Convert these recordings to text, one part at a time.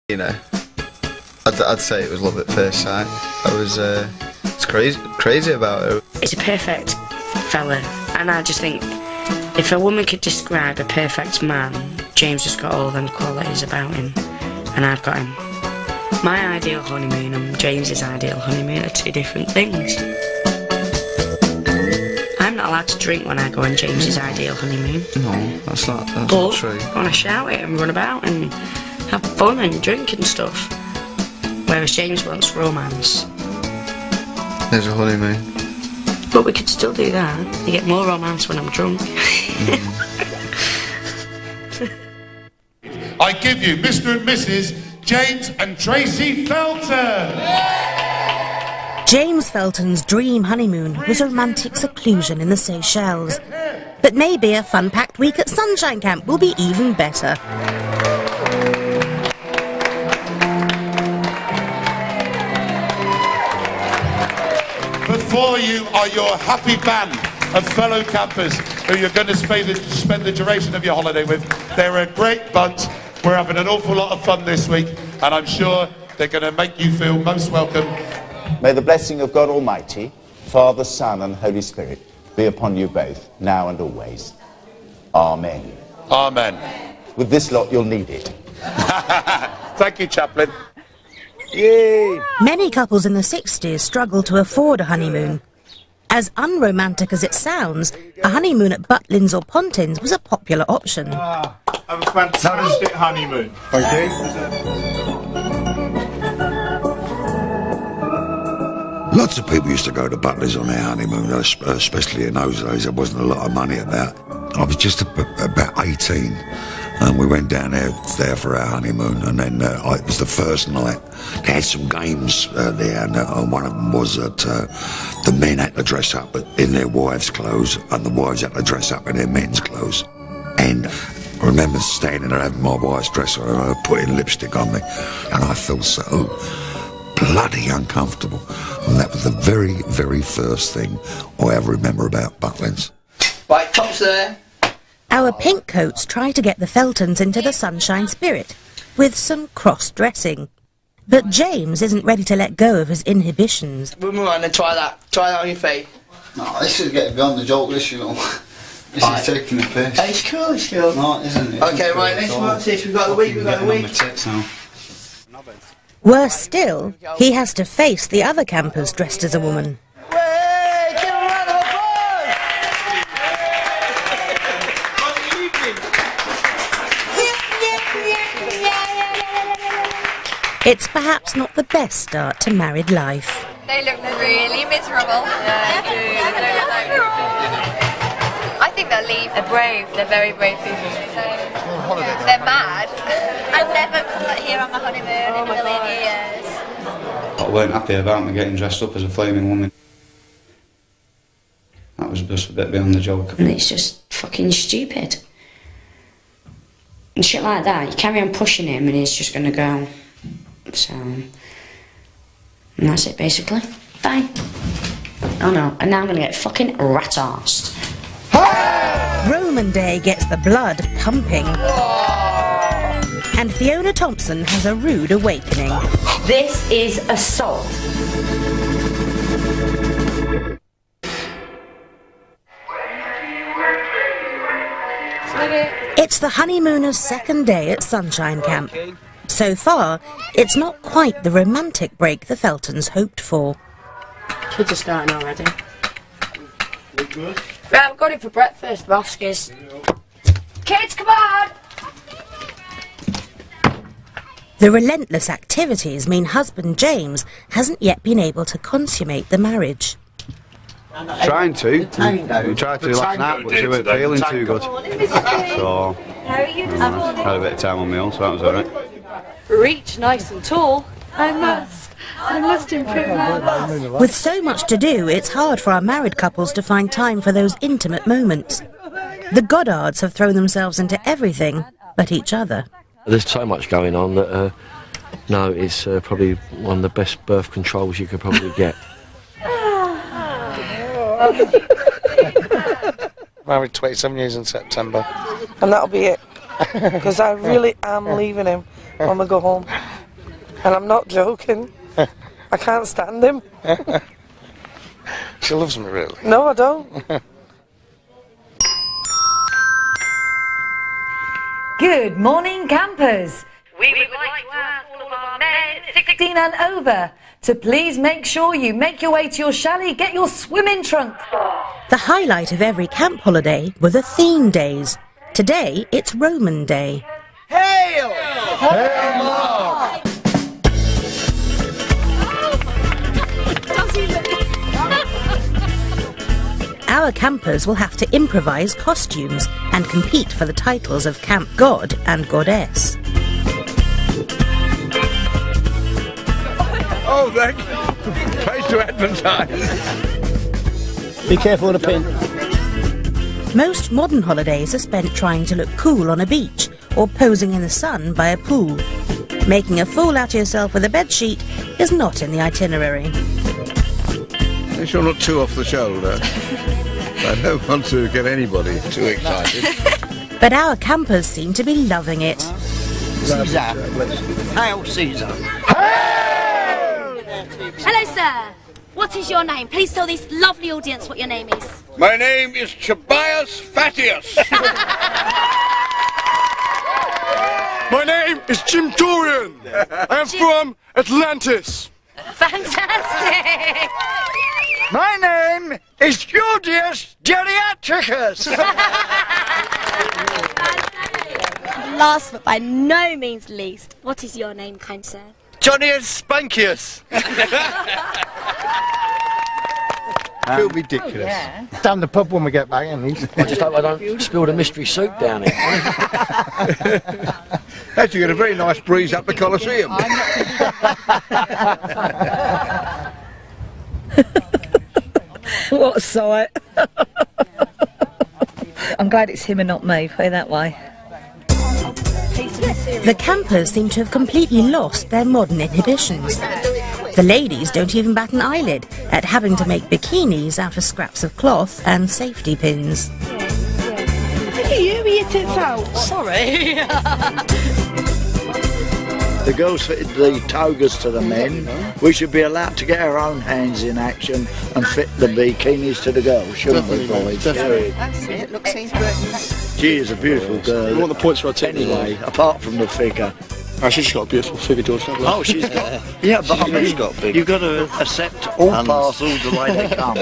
You know, I'd say it was love at first sight. I was crazy about it. He's a perfect fella, and I just think if a woman could describe a perfect man, James has got all them qualities about him, and I've got him. My ideal honeymoon and James's ideal honeymoon are two different things. I'm not allowed to drink when I go on James's ideal honeymoon. No, that's not true. I want to shout it and run about and have fun and drink and stuff. Whereas James wants romance. There's a honeymoon. But we could still do that. You get more romance when I'm drunk. I give you Mr. and Mrs. James and Tracy Felton. James Felton's dream honeymoon was a romantic seclusion in the Seychelles. But maybe a fun-packed week at Sunshine Camp will be even better. Before you are your happy band of fellow campers who you're going to spend the duration of your holiday with. They're a great bunch. We're having an awful lot of fun this week, and I'm sure they're going to make you feel most welcome. May the blessing of God Almighty, Father, Son and Holy Spirit be upon you both, now and always. Amen. Amen. With this lot, you'll need it. Thank you, Chaplain. Yay! Many couples in the 60s struggled to afford a honeymoon. As unromantic as it sounds, a honeymoon at Butlins or Pontins was a popular option. Have a fantastic honeymoon. Thank you. Lots of people used to go to Butlins on their honeymoon, especially in those days. There wasn't a lot of money about. I was just about 18, and we went down there for our honeymoon, and then it was the first night. They had some games there, and one of them was that the men had to dress up in their wives' clothes, and the wives had to dress up in their men's clothes. And I remember standing there having my wife's dress on, and her putting lipstick on me, and I felt so bloody uncomfortable. And that was the very, very first thing I ever remember about Butlins. Right, tops there. Our pink coats try to get the Feltons into the sunshine spirit, with some cross-dressing. But James isn't ready to let go of his inhibitions. We'll move on and try that. Try that on your face. No, this is getting beyond the joke, this, you know. This is taking the piss. It's cool, it's cool. No, it isn't. It okay, right, let's watch this. We've got the week, we've got the week. Worse still, he has to face the other campers dressed as a woman. It's perhaps not the best start to married life. They look really miserable. Yeah, they do. They look like I think they'll leave. They're brave. They're very brave people. They're mad. I've never come here on my honeymoon in a million years. I weren't happy about me getting dressed up as a flaming woman. That was just a bit beyond the joke. And it's just fucking stupid. And shit like that, you carry on pushing him and he's just going to go. So, and that's it basically. Bye. Oh no, and now I'm going to get fucking rat-arsed. Roman Day gets the blood pumping. And Fiona Thompson has a rude awakening. This is assault. It's the honeymooners' second day at Sunshine Camp. So far, it's not quite the romantic break the Feltons hoped for. Kids are starting already. Right, I've got it for breakfast, Roskis. Kids, come on! The relentless activities mean husband James hasn't yet been able to consummate the marriage. Trying to. We tried to last night, but she weren't feeling too good. So, had a bit of time on my own, so that was alright. Reach nice and tall. I must improve my bust. With so much to do, it's hard for our married couples to find time for those intimate moments. The Goddards have thrown themselves into everything but each other. There's so much going on that, no, it's probably one of the best birth controls you could probably get. Married 27 years in September. And that'll be it. Because I really am leaving him when we go home. And I'm not joking. I can't stand him. She loves me, really. No, I don't. Good morning, campers. We would like to ask all of our men 16 and over to please make sure you make your way to your chalet, get your swimming trunks. The highlight of every camp holiday were the theme days. Today, it's Roman Day. Hail! Hail Mark! Our campers will have to improvise costumes and compete for the titles of Camp God and Goddess. Oh, thank you. Place to advertise. Be careful of the pin. Most modern holidays are spent trying to look cool on a beach or posing in the sun by a pool. Making a fool out of yourself with a bedsheet is not in the itinerary. Make sure not too off the shoulder. I don't want to get anybody too excited. But our campers seem to be loving it. Caesar. Hail Caesar. Hello, sir. What is your name? Please tell this lovely audience what your name is. My name is Tobias Fatius. My name is Jim Dorian. I am from Atlantis. Fantastic. My name is Julius Geriatricus. Last but by no means least, what is your name, kind sir? Johnny Spankius. Feel ridiculous. Yeah. Down the pub when we get back in. I just hope I don't spill the mystery soup down it. Actually get a very nice breeze up the Colosseum. What a sight. I'm glad it's him and not me, put it that way. The campers seem to have completely lost their modern inhibitions. The ladies don't even bat an eyelid at having to make bikinis out of scraps of cloth and safety pins. You with your tits out. Sorry. The girls fitted the togas to the men. We should be allowed to get our own hands in action and fit the bikinis to the girls, shouldn't we, boys? Definitely. That's it. Look, She is a beautiful girl. We want the points for our team. Anyway, apart from the figure. Actually, she's got a beautiful figure, George. Oh, she's got... Yeah, but I mean, you've got to accept all parcels the way they come.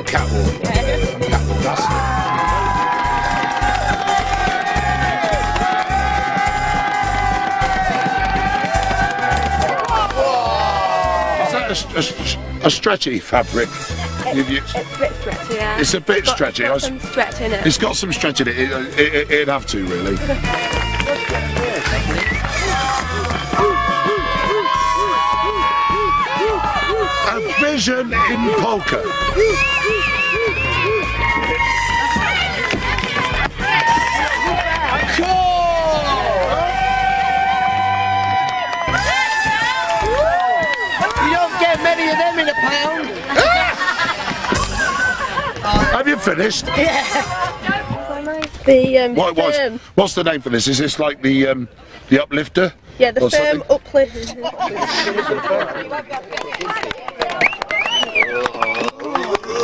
Catwalk. A stretchy fabric. It's a bit stretchy, yeah. It's a bit stretchy. It's got some stretch in it. It's got some stretch in it. It'd have to, really. A vision in polka. Many of them in a pound. Have you finished? Yeah. What's the name for this? Is this like the uplifter? Yeah, the firm uplift.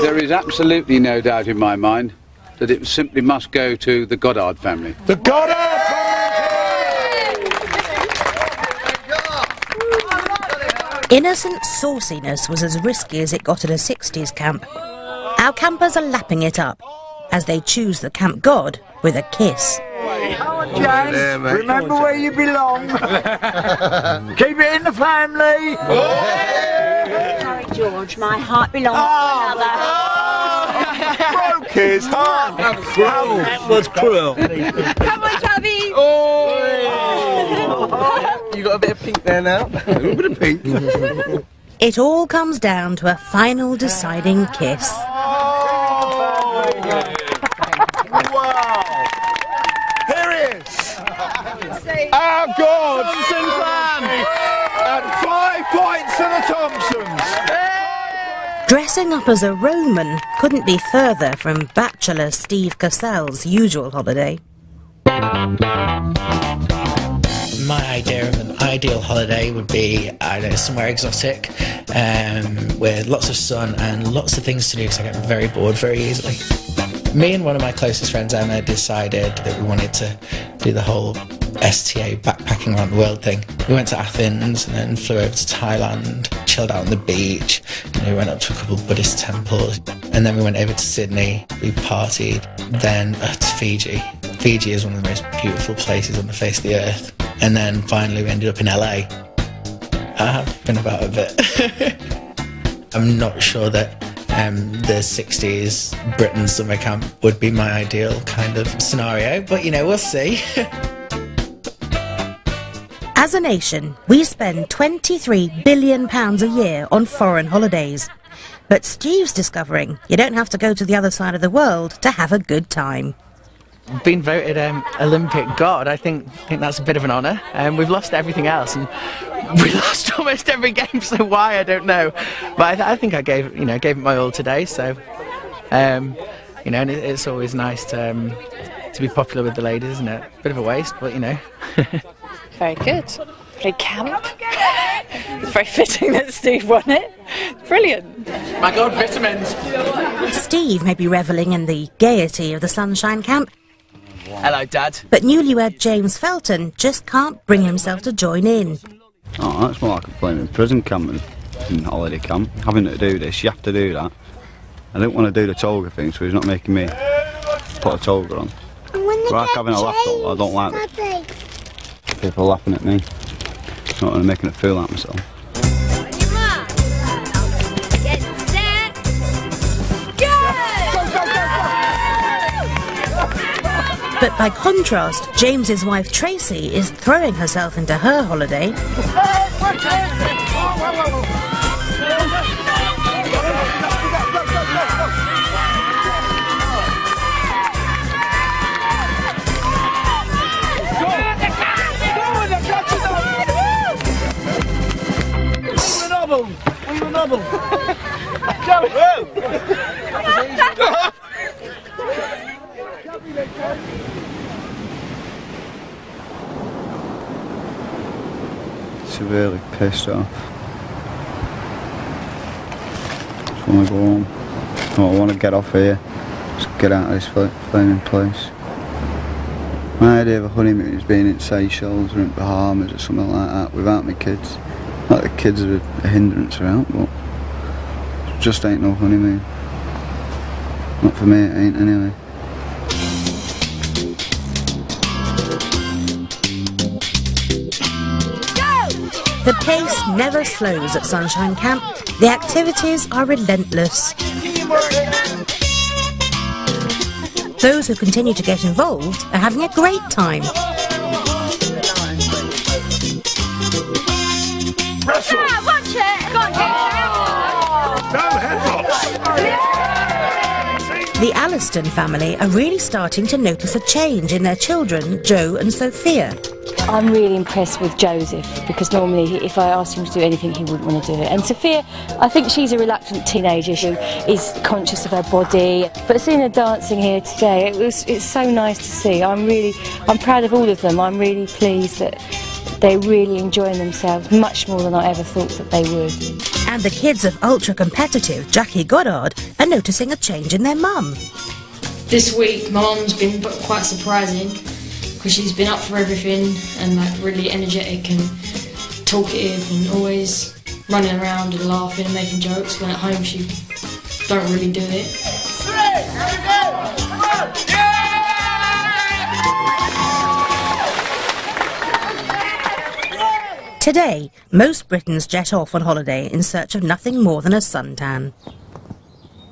There is absolutely no doubt in my mind that it simply must go to the Goddard family. The Goddard family! Innocent sauciness was as risky as it got at a 60s camp. Our campers are lapping it up as they choose the camp god with a kiss. James, remember where you belong. Keep it in the family. Sorry, George, my heart belongs to another. Broke his heart. That was cruel. Come on, Chubby. You got a bit of pink there now. A little bit of pink. It all comes down to a final deciding kiss. Wow! Here he is! Our God! And 5 points to the Thompsons! Dressing up as a Roman couldn't be further from bachelor Steve Cassell's usual holiday. My idea of an ideal holiday would be, I don't know, somewhere exotic, with lots of sun and lots of things to do, because I get very bored very easily. Me and one of my closest friends, Emma, decided that we wanted to do the whole STA backpacking around the world thing. We went to Athens and then flew over to Thailand, chilled out on the beach, we went up to a couple of Buddhist temples, and then we went over to Sydney, we partied, then to Fiji. Fiji is one of the most beautiful places on the face of the earth. And then finally we ended up in LA. I have been about a bit. I'm not sure that the 60s Britain summer camp would be my ideal kind of scenario, but we'll see. As a nation, we spend £23 billion a year on foreign holidays. But Steve's discovering you don't have to go to the other side of the world to have a good time. Been voted Olympic god, I think that's a bit of an honour. We've lost everything else, and we lost almost every game, so why, I don't know. But I think I gave it my all today, so and it's always nice to be popular with the ladies, isn't it? Bit of a waste, but Very good. Very camp. It's very fitting that Steve won it. Brilliant. My God, vitamins. Steve may be revelling in the gaiety of the Sunshine Camp. Hello, Dad. But newlywed James Felton just can't bring himself to join in. Oh, that's more like a flaming prison camp than holiday camp. Having to do this, you have to do that. I didn't want to do the toga thing, so he's not making me put a toga on. Like having a laptop, I don't like it. People laughing at me. I'm not making a fool out of myself. But by contrast, James's wife Tracy is throwing herself into her holiday. Severely pissed off. Just want to go home. Oh, I want to get off here. Just get out of this flaming place. My idea of a honeymoon is being in Seychelles or in Bahamas or something like that without my kids. Not that the kids are a hindrance around, but it just ain't no honeymoon. Not for me, it ain't anyway. The pace never slows at Sunshine Camp. The activities are relentless. Those who continue to get involved are having a great time. Wrestle! Yeah, watch it! Go on, James. No headlocks! The Alliston family are really starting to notice a change in their children, Joe and Sophia. I'm really impressed with Joseph, because normally if I asked him to do anything he wouldn't want to do it. And Sophia, I think she's a reluctant teenager who is conscious of her body. But seeing her dancing here today, it's so nice to see. I'm proud of all of them. I'm really pleased that they're really enjoying themselves much more than I ever thought that they would. And the kids of ultra-competitive Jackie Goddard are noticing a change in their mum. This week my mum's been quite surprising, because she's been up for everything and really energetic and talkative and always running around and laughing and making jokes, when at home she don't really do it. Today, most Britons jet off on holiday in search of nothing more than a suntan.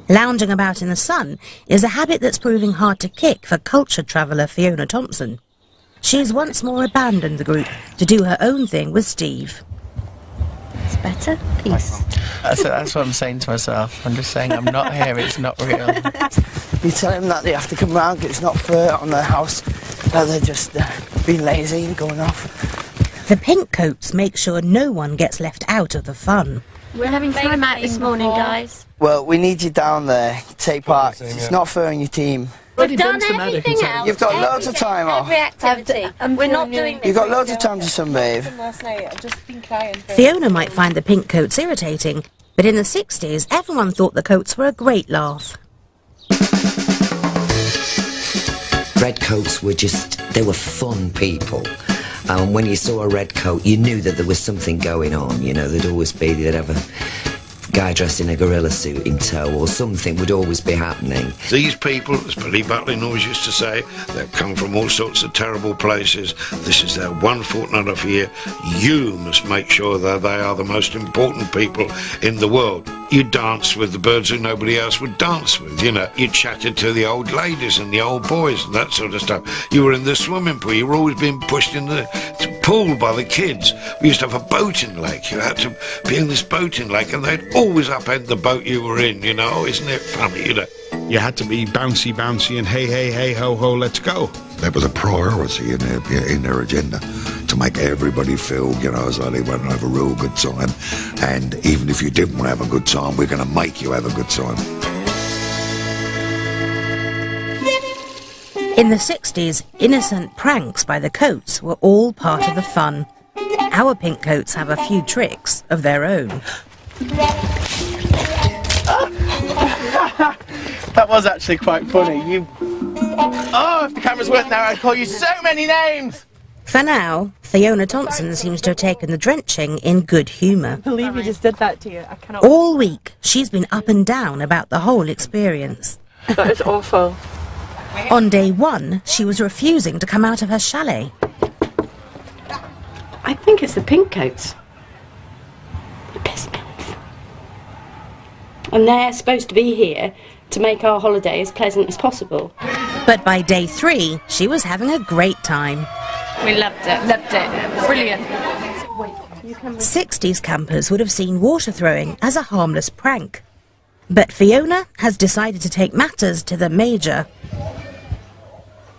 Lounging about in the sun is a habit that's proving hard to kick for culture traveller Fiona Thompson. She's once more abandoned the group to do her own thing with Steve. It's better? Peace. That's what I'm saying to myself. I'm just saying I'm not here, it's not real. You tell them that they have to come round, it's not fair on their house, that they're just being lazy and going off. The pink coats make sure no one gets left out of the fun. We're having time out this morning, guys. Well, we need you down there. Take part. It's not fair on your team. We've done everything else. You've got loads of time off. Every activity. And we're not doing this. You've got loads of time to sunbathe. Last night, I've just been crying. Fiona might find the pink coats irritating, but in the 60s, everyone thought the coats were a great laugh. Redcoats were they were fun people. When you saw a red coat, you knew that there was something going on. You know, they'd have a guy dressed in a gorilla suit in tow, or something would always be happening. These people, as Billy Butlin always used to say, they've come from all sorts of terrible places. This is their one fortnight of the year. You must make sure that they are the most important people in the world. You danced with the birds who nobody else would dance with, you know. You chatted to the old ladies and the old boys and that sort of stuff. You were in the swimming pool. You were always being pushed in the pool by the kids. We used to have a boating lake. You had to be in this boating lake and they'd always upend the boat you were in, you know. Isn't it funny, you know? You had to be bouncy, bouncy and hey, hey, hey, ho, ho, let's go. There was a priority in their agenda to make everybody feel, you know, as though they went and have a real good time. And even if you didn't want to have a good time, we're going to make you have a good time. In the 60s, innocent pranks by the coats were all part of the fun. Our pink coats have a few tricks of their own. That was actually quite funny. Oh, if the cameras weren't there, I'd call you so many names! For now, Fiona Thompson seems to have taken the drenching in good humour. I believe you just did that to you. I cannot. All week, she's been up and down about the whole experience. That is awful. On day one, she was refusing to come out of her chalet. I think it's the pink coats. The piss pills. And they're supposed to be here to make our holiday as pleasant as possible. But by day 3, she was having a great time. We loved it. Brilliant. 60s campers would have seen water throwing as a harmless prank. But Fiona has decided to take matters to the major.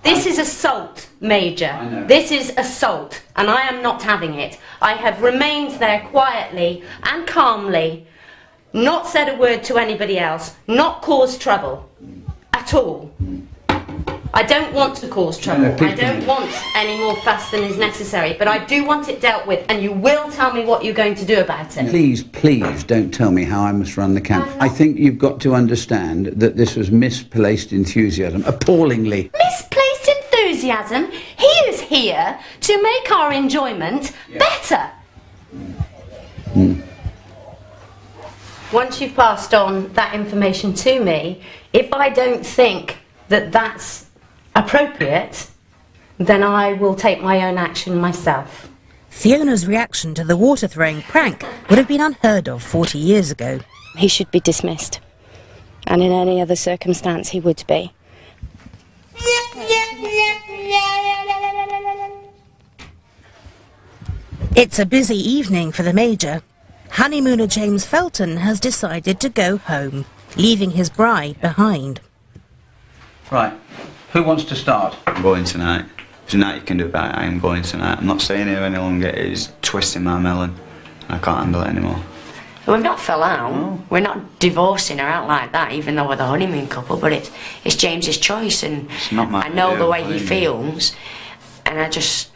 This is assault, Major. This is assault, and I am not having it. I have remained there quietly and calmly, not said a word to anybody else, not caused trouble at all. I don't want to cause trouble. I don't want any more fuss than is necessary, but I do want it dealt with, and you will tell me what you're going to do about it. Please, please don't tell me how I must run the camp. I think you've got to understand that this was misplaced enthusiasm, appallingly. Misplaced enthusiasm? He is here to make our enjoyment better. Once you've passed on that information to me, if I don't think that that's appropriate, then I will take my own action myself. Fiona's reaction to the water throwing prank would have been unheard of 40 years ago. He should be dismissed, and in any other circumstance he would be. It's a busy evening for the Major. Honeymooner James Felton has decided to go home, leaving his bride behind. Right, who wants to start? I'm going tonight. There's nothing you can do about it. I am going tonight. I'm not staying here any longer. It is twisting my melon. I can't handle it anymore. We've not fell out. No. We're not divorcing her out like that, even though we're the honeymoon couple, but it's James's choice, and it's not my I know idea, the way he feels, and I just...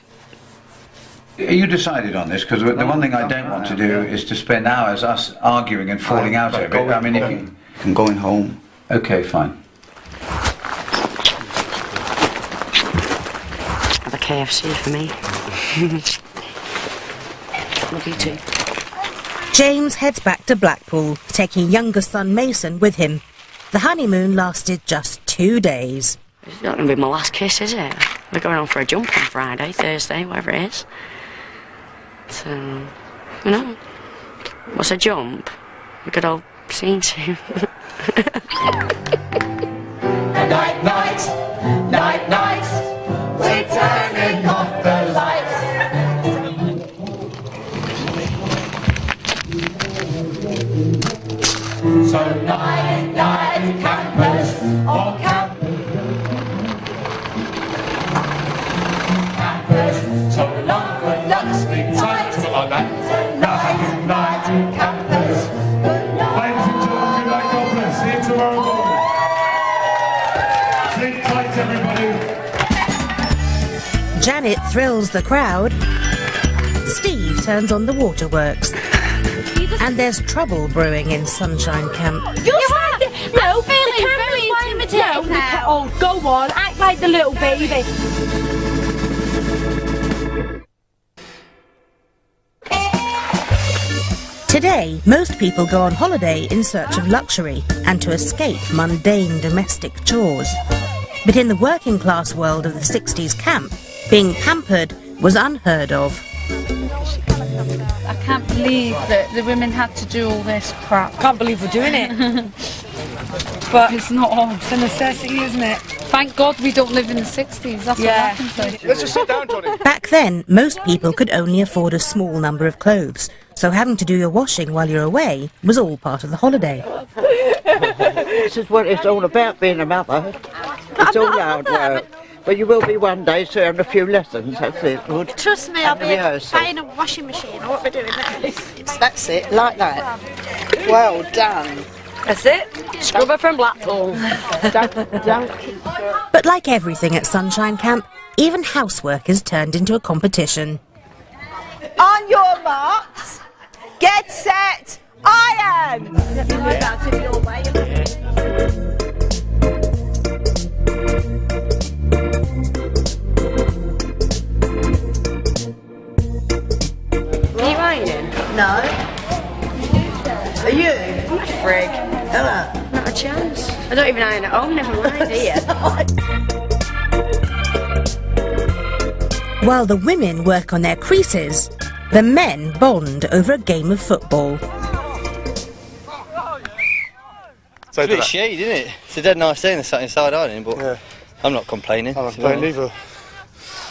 Are you decided on this? Because the one thing I don't want to do is to spend hours us arguing and falling out over it. I mean, if you... I'm going home. Okay, fine. Have a KFC for me. Love you too. James heads back to Blackpool, taking younger son Mason with him. The honeymoon lasted just 2 days. It's not going to be my last kiss, is it? We're going on for a jump on Friday, Thursday, whatever it is. So, you know, what's a jump? A good old scene too. Night, night, night, night, we're turning off the lights. So night, night, campers, all camp. Campers, so long, good luck, sleep tight. Like that. Night, night, campers. Janet thrills the crowd. Steve turns on the waterworks. And there's trouble brewing in Sunshine Camp. You're no, feeling very intimidated now. Oh, go on, act like the little baby. Today, most people go on holiday in search of luxury and to escape mundane domestic chores. But in the working class world of the 60s camp, being pampered was unheard of. I can't believe that the women had to do all this crap. Can't believe we're doing it. But it's not on. It's a necessity, isn't it? Thank God we don't live in the 60s. That's what I can say. Let's just sit down, Johnny. Back then, most people could only afford a small number of clothes, so having to do your washing while you're away was all part of the holiday. This is what it's all about, being a mother. It's all hard work. But you will be one day, so have a few lessons, that's it. Good. Trust me, I'll be buying a washing machine. I won't be doing that. That's it, like that. Well done. That's it. Scrubber from Blackpool. don't. But like everything at Sunshine Camp, even housework is turned into a competition. On your marks, get set, iron! Are you ironing? No. Are you? I'm a frig. Hello. Not a chance. I don't even iron at home, never mind, do you? While the women work on their creases, the men bond over a game of football. It's a bit shade, isn't it? It's a dead nice day sat inside ironing, but I'm not complaining. I'm not complaining either.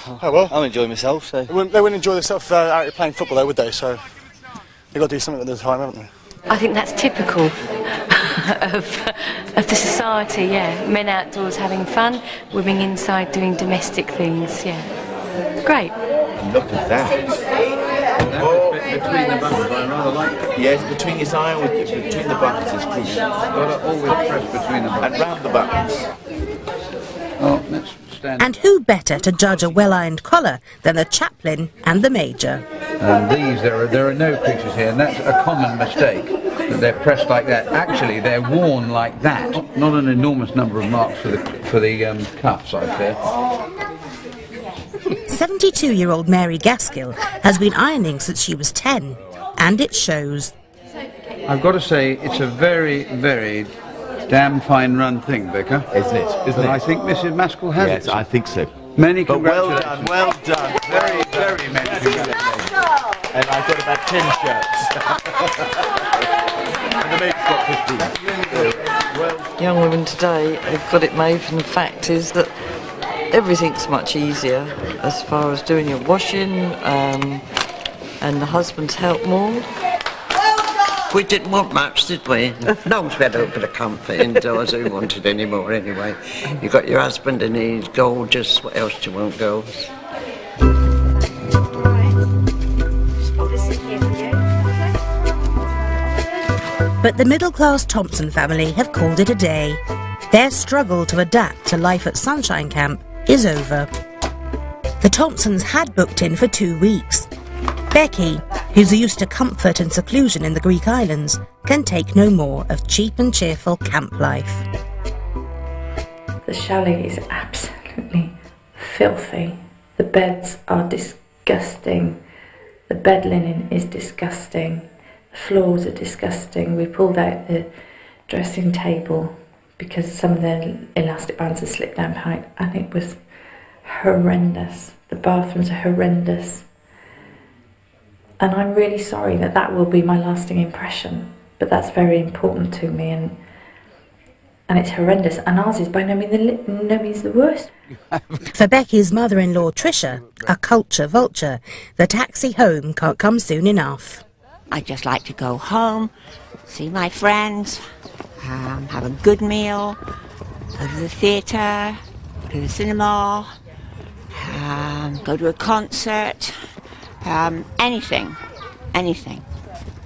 Oh well. I'm enjoying myself, so... They wouldn't enjoy themselves out playing football though, would they? So they've got to do something at the time, haven't they? I think that's typical of the society, yeah. Men outdoors having fun, women inside doing domestic things, yeah. Great. Look at that. Between the buttons, I rather like it. Yes, between his eye and between the buttons is crucial. Got to always press between the buttons. And round the buttons. Oh, let's stand. And who better to judge a well-ironed collar than the chaplain and the major? And there are no pictures here, and that's a common mistake, that they're pressed like that. Actually, they're worn like that. Not an enormous number of marks for the cuffs, I fear. 72-year-old Mary Gaskill has been ironing since she was 10, and it shows. I've got to say, it's a very, very damn fine run thing, Vicar. Isn't it? Isn't it? I think Mrs. Maskell has it. Yes, I think so. Many but congratulations. well done. Very, very many congratulations. And I've got about 10 shirts. And the mate's got 15. Well, young women today have got it made, and the fact is that everything's much easier as far as doing your washing, and the husbands help more. We didn't want much, did we? As long as we had a bit of comfort indoors, who wanted any more anyway? You got your husband and he's gorgeous. What else do you want, girls? But the middle-class Thompson family have called it a day. Their struggle to adapt to life at Sunshine Camp is over. The Thompsons had booked in for 2 weeks. Becky, who's used to comfort and seclusion in the Greek islands, can take no more of cheap and cheerful camp life. The chalet is absolutely filthy. The beds are disgusting. The bed linen is disgusting. The floors are disgusting. We pulled out the dressing table because some of the elastic bands had slipped down behind, and it was horrendous. The bathrooms are horrendous. And I'm really sorry that that will be my lasting impression, but that's very important to me, and it's horrendous, and ours is by no means the worst. For Becky's mother-in-law Tricia, a culture vulture, the taxi home can't come soon enough. I'd just like to go home, see my friends, have a good meal, go to the theatre, go to the cinema, go to a concert, anything,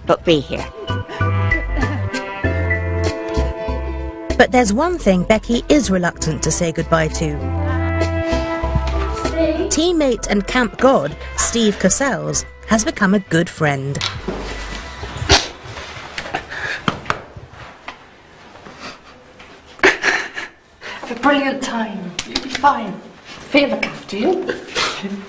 but be here. But there's one thing Becky is reluctant to say goodbye to. Teammate and camp god Steve Cassels has become a good friend. Have a brilliant time. You'll be fine. Feel look after you.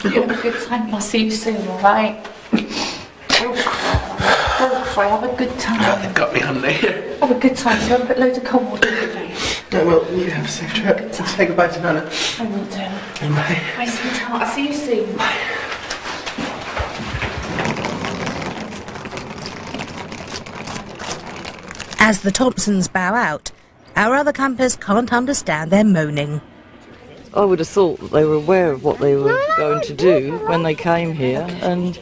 You'll have a good time. I'll see you soon, alright? Don't cry. Have a good time. They've got me, haven't they? Have a good time. Don't put loads of cold water in your face. No, well, you have a safe trip. Say goodbye to Nana. I will do. Bye. Bye, sweetheart. I'll see you soon. Bye. As the Thompsons bow out, our other campers can't understand their moaning. I would have thought that they were aware of what they were going to do when they came here, and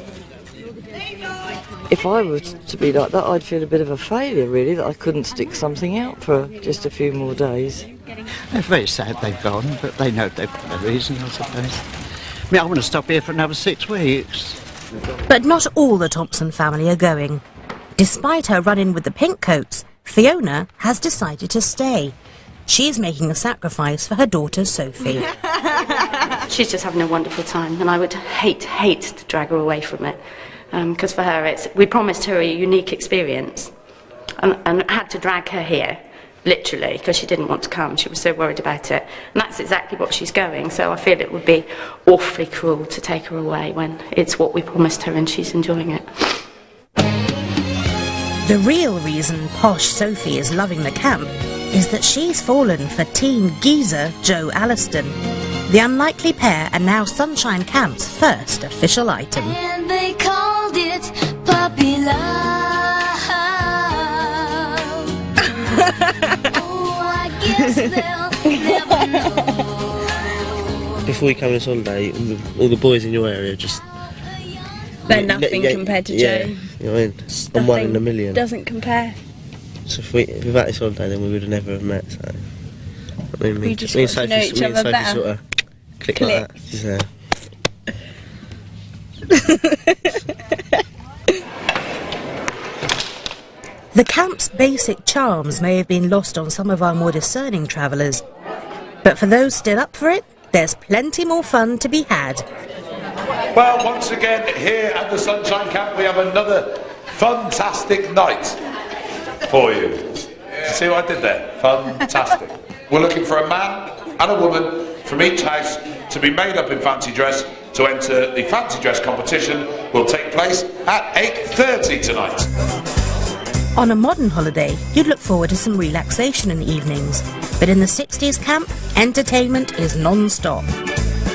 if I was to be like that, I'd feel a bit of a failure, really, that I couldn't stick something out for just a few more days. They're very sad they've gone, but they know they've got a reason, I suppose. I mean, I want to stop here for another 6 weeks. But not all the Thompson family are going. Despite her run-in with the pink coats, Fiona has decided to stay. She's making a sacrifice for her daughter Sophie. She's just having a wonderful time, and I would hate to drag her away from it. Because for her, we promised her a unique experience, and had to drag her here, literally, because she didn't want to come. She was so worried about it. And that's exactly what she's going, so I feel it would be awfully cruel to take her away when it's what we promised her and she's enjoying it. The real reason posh Sophie is loving the camp is that she's fallen for teen geezer Joe Alliston. The unlikely pair are now Sunshine Camp's first official item. And they called it puppy love. Oh, I guess they'll never know. Before you come on this holiday, all the boys in your area just... They're nothing compared to Joe. You know what I mean? I'm one in a million. Doesn't compare. So if without this holiday, then we would have never have met. So I mean, we just got to know each other better. Sort of click like that. Just, The camp's basic charms may have been lost on some of our more discerning travellers, but for those still up for it, there's plenty more fun to be had. Well, once again, here at the Sunshine Camp, we have another fantastic night for you. See what I did there? Fantastic. We're looking for a man and a woman from each house to be made up in fancy dress to enter the fancy dress competition. Will take place at 8:30 tonight. On a modern holiday, you'd look forward to some relaxation in the evenings, but in the 60s camp, entertainment is non-stop.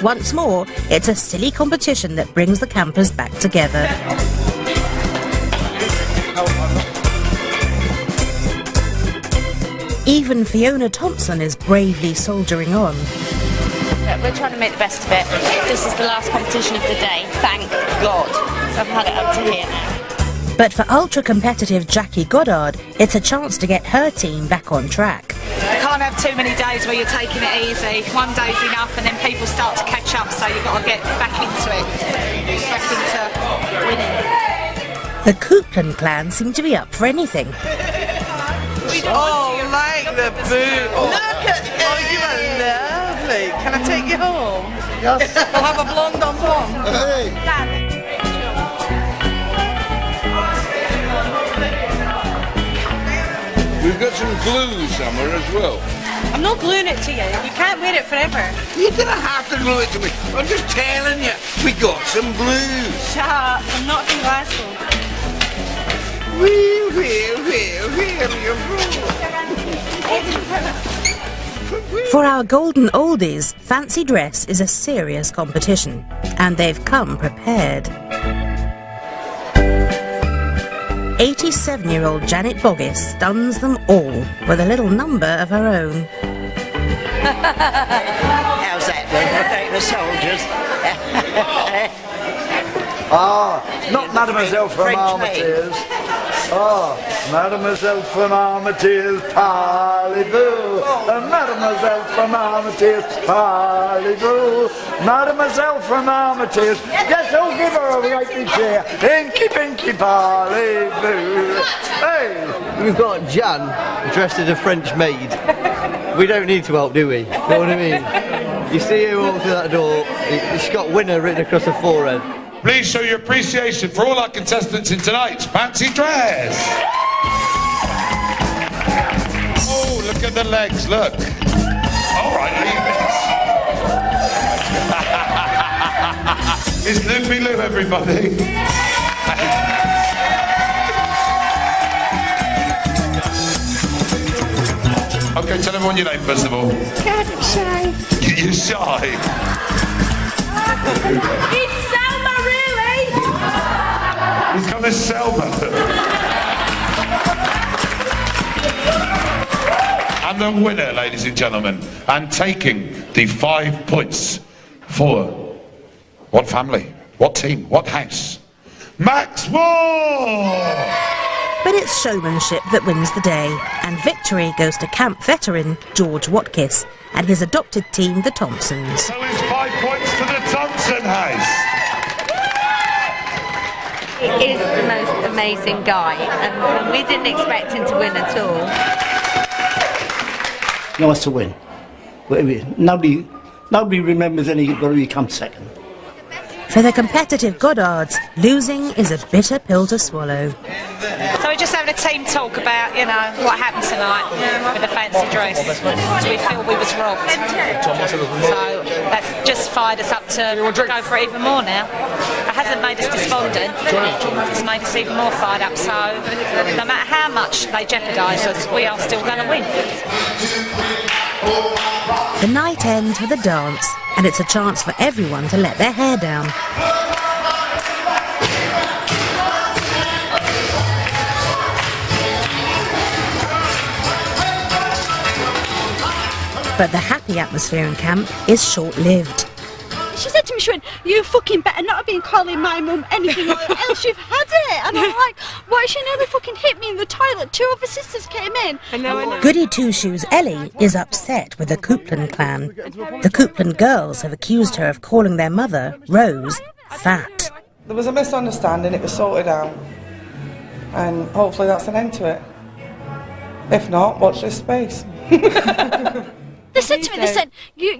Once more, it's a silly competition that brings the campers back together. Even Fiona Thompson is bravely soldiering on. We're trying to make the best of it. This is the last competition of the day, thank God. So I've had it up to here now. But for ultra-competitive Jackie Goddard, it's a chance to get her team back on track. You can't have too many days where you're taking it easy. One day's enough and then people start to catch up, so you've got to get back into it. Back into winning. The Coupland clan seem to be up for anything. Oh, like the boot. Look at it. Oh, you are lovely. Can I take you home? Yes. We'll have a blonde on blonde. Hey. We've got some glue somewhere as well. I'm not gluing it to you. You can't wear it forever. You didn't have to glue it to me. I'm just telling you. We got some glue. Shut up. I'm not from Glasgow. For our golden oldies, fancy dress is a serious competition, and they've come prepared. 87-year-old Janet Boggis stuns them all with a little number of her own. How's that then? About the soldiers? Not Mademoiselle from Armiteers. Mademoiselle from Armiteers, parlez-vous. Mademoiselle from Armiteers, parlez-vous. Mademoiselle from Armiteers, yes, I'll give her a righty chair. Inky pinky parlez-vous. Hey! We've got Jan dressed as a French maid. We don't need to help, do we? You know what I mean? You see who walks through that door, it's got winner written across the forehead. Please show your appreciation for all our contestants in tonight's fancy dress. Oh, look at the legs, look. All right, it's Loopy Lou, everybody. Okay, tell everyone your name first of all. God, I'm shy. You're shy? It's Selma, really? He's got this Selma. And the winner, ladies and gentlemen, and taking the 5 points for what family, what team, what house? Max Moore! But it's showmanship that wins the day, and victory goes to camp veteran George Watkis and his adopted team, the Thompsons. So it's 5 points to the Thompson house. He is the most amazing guy, and we didn't expect him to win at all. He wants to win. Nobody remembers anybody who comes second. For the competitive Goddards, losing is a bitter pill to swallow. So we're just having a team talk about, you know, what happened tonight with the fancy dress. We feel we was robbed. So that's just fired us up to go for it even more now. It hasn't made us despondent, it's made us even more fired up. So no matter how much they jeopardise us, we are still going to win. The night ends with a dance, and it's a chance for everyone to let their hair down. But the happy atmosphere in camp is short-lived. She said to me, she went, "You fucking better not have been calling my mum anything else, you've had it." And I'm like, why? She nearly fucking hit me in the toilet. 2 of her sisters came in. I know. Goody Two-Shoes Ellie is upset with the Coupland clan. The Coupland girls have accused her of calling their mother, Rose, fat. There was a misunderstanding, it was sorted out. And hopefully that's an end to it. If not, watch this space. They said to me, they said, you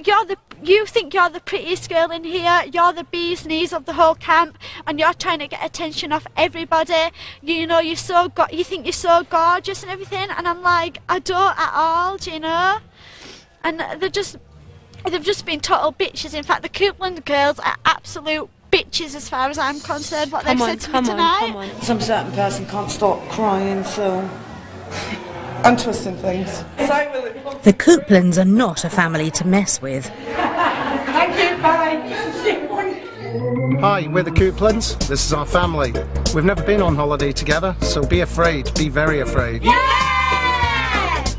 think you're the prettiest girl in here, you're the bee's knees of the whole camp, and you're trying to get attention off everybody. You know, you think you're so gorgeous and everything, and I'm like, I don't at all, do you know? And they've just been total bitches. In fact, the Coupland girls are absolute bitches as far as I'm concerned, what they've said to me tonight. Some certain person can't stop crying, so... and twisting things. The Couplands are not a family to mess with. Thank you, bye. Hi, we're the Couplands. This is our family. We've never been on holiday together, so be afraid, be very afraid.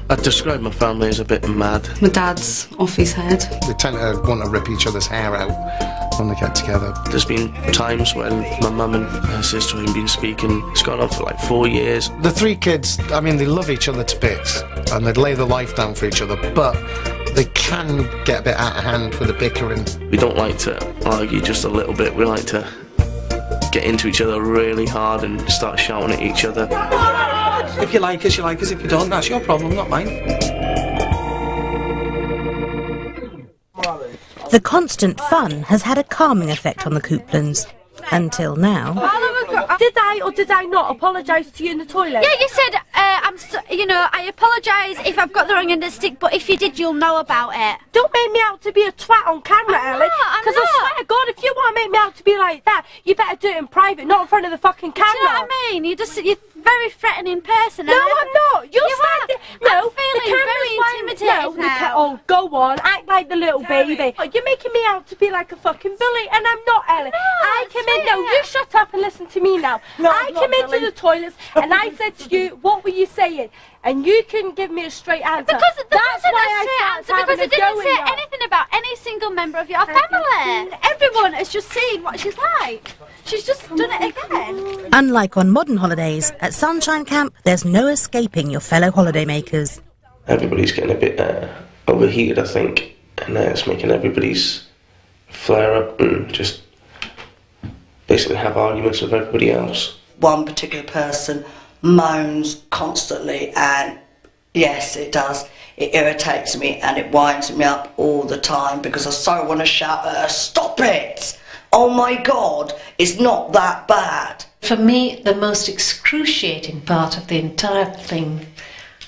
I'd describe my family as a bit mad. My dad's off his head. We tend to want to rip each other's hair out when they get together. There's been times when my mum and her sister have been speaking. It's gone on for like 4 years. The 3 kids, I mean, they love each other to bits and they'd lay their life down for each other, but they can get a bit out of hand with the bickering. We don't like to argue just a little bit. We like to get into each other really hard and start shouting at each other. If you like us, you like us. If you don't, that's your problem, not mine. The constant fun has had a calming effect on the Couplands. Until now. Did I or did I not apologise to you in the toilet? Yeah, you said, I apologise if I've got the wrong end of the stick, but if you did, you'll know about it. Don't make me out to be a twat on camera, Ellie. Because I swear to God, if you want to make me out to be like that, you better do it in private, not in front of the fucking camera. Do you know what I mean? You're a very threatening person. No, I'm not. You're standing. No, I'm feeling very intimidated now. Oh, go on. Act like the little baby. You're making me out to be like a fucking bully, and I'm not, Ellie. I came in. No, you shut up and listen to me now. I came into the toilets and I said to you, what were you saying? And you couldn't give me a straight answer. Because that's why I started because it didn't say anything about any single member of your family. Everyone has just seen what she's like. She's just done it again. Unlike on modern holidays, at Sunshine Camp, there's no escaping your fellow holidaymakers. Everybody's getting a bit overheated, I think, and it's making everybody's flare up and just basically have arguments with everybody else. One particular person moans constantly, and yes, it does. it irritates me and it winds me up all the time because I so want to shout at her, stop it! Oh my God, it's not that bad. For me, the most excruciating part of the entire thing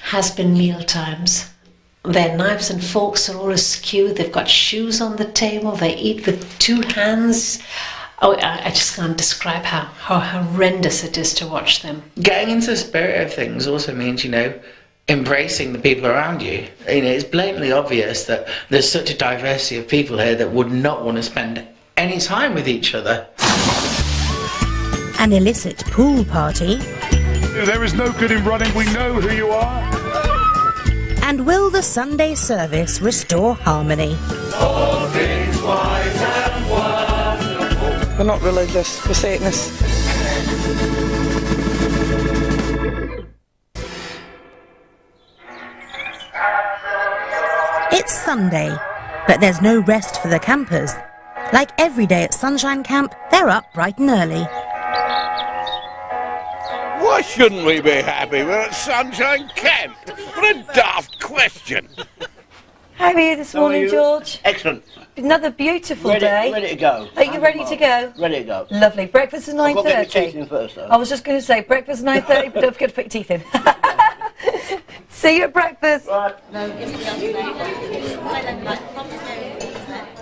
has been meal times. Their knives and forks are all askew, they've got shoes on the table, they eat with 2 hands. Oh, I just can't describe how horrendous it is to watch them. Getting into the spirit of things also means, you know, embracing the people around you. You know, it's blatantly obvious that there's such a diversity of people here that would not want to spend any time with each other. An illicit pool party. There is no good in running, we know who you are. And will the Sunday service restore harmony? All things wise and wonderful. We're not religious, we're Satanists. It's Sunday, but there's no rest for the campers. Like every day at Sunshine Camp, they're up bright and early. Why shouldn't we be happy? We're at Sunshine Camp. What a daft question. How are you this morning, George? Excellent. Another beautiful day. Ready to go. Are you ready to go? Ready to go. Lovely. Breakfast is 9:30. I've got to get my teeth in first, though. I was just going to say breakfast is 9:30, but don't forget to put your teeth in. See you at breakfast. Right.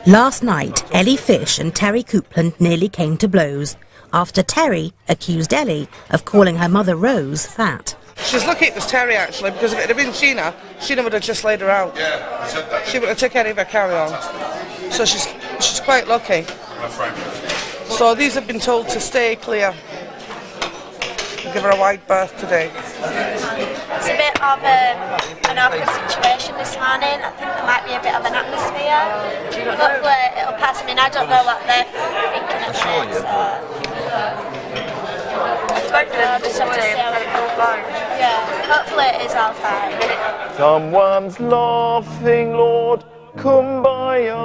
Last night, Ellie Fish and Terry Coupland nearly came to blows after Terry accused Ellie of calling her mother Rose fat. She's lucky it was Terry, actually, because if it had been Sheena would have just laid her out. Yeah, I said that. She would have taken any of her carry-on. So she's quite lucky. So these have been told to stay clear. Give her a wide berth today. It's a bit of an awkward situation this morning. I think there might be a bit of an atmosphere. Hopefully it'll pass. I mean, I don't know what they're thinking at the minute, so... Yeah, hopefully it is all fine. Someone's laughing, Lord, kumbaya.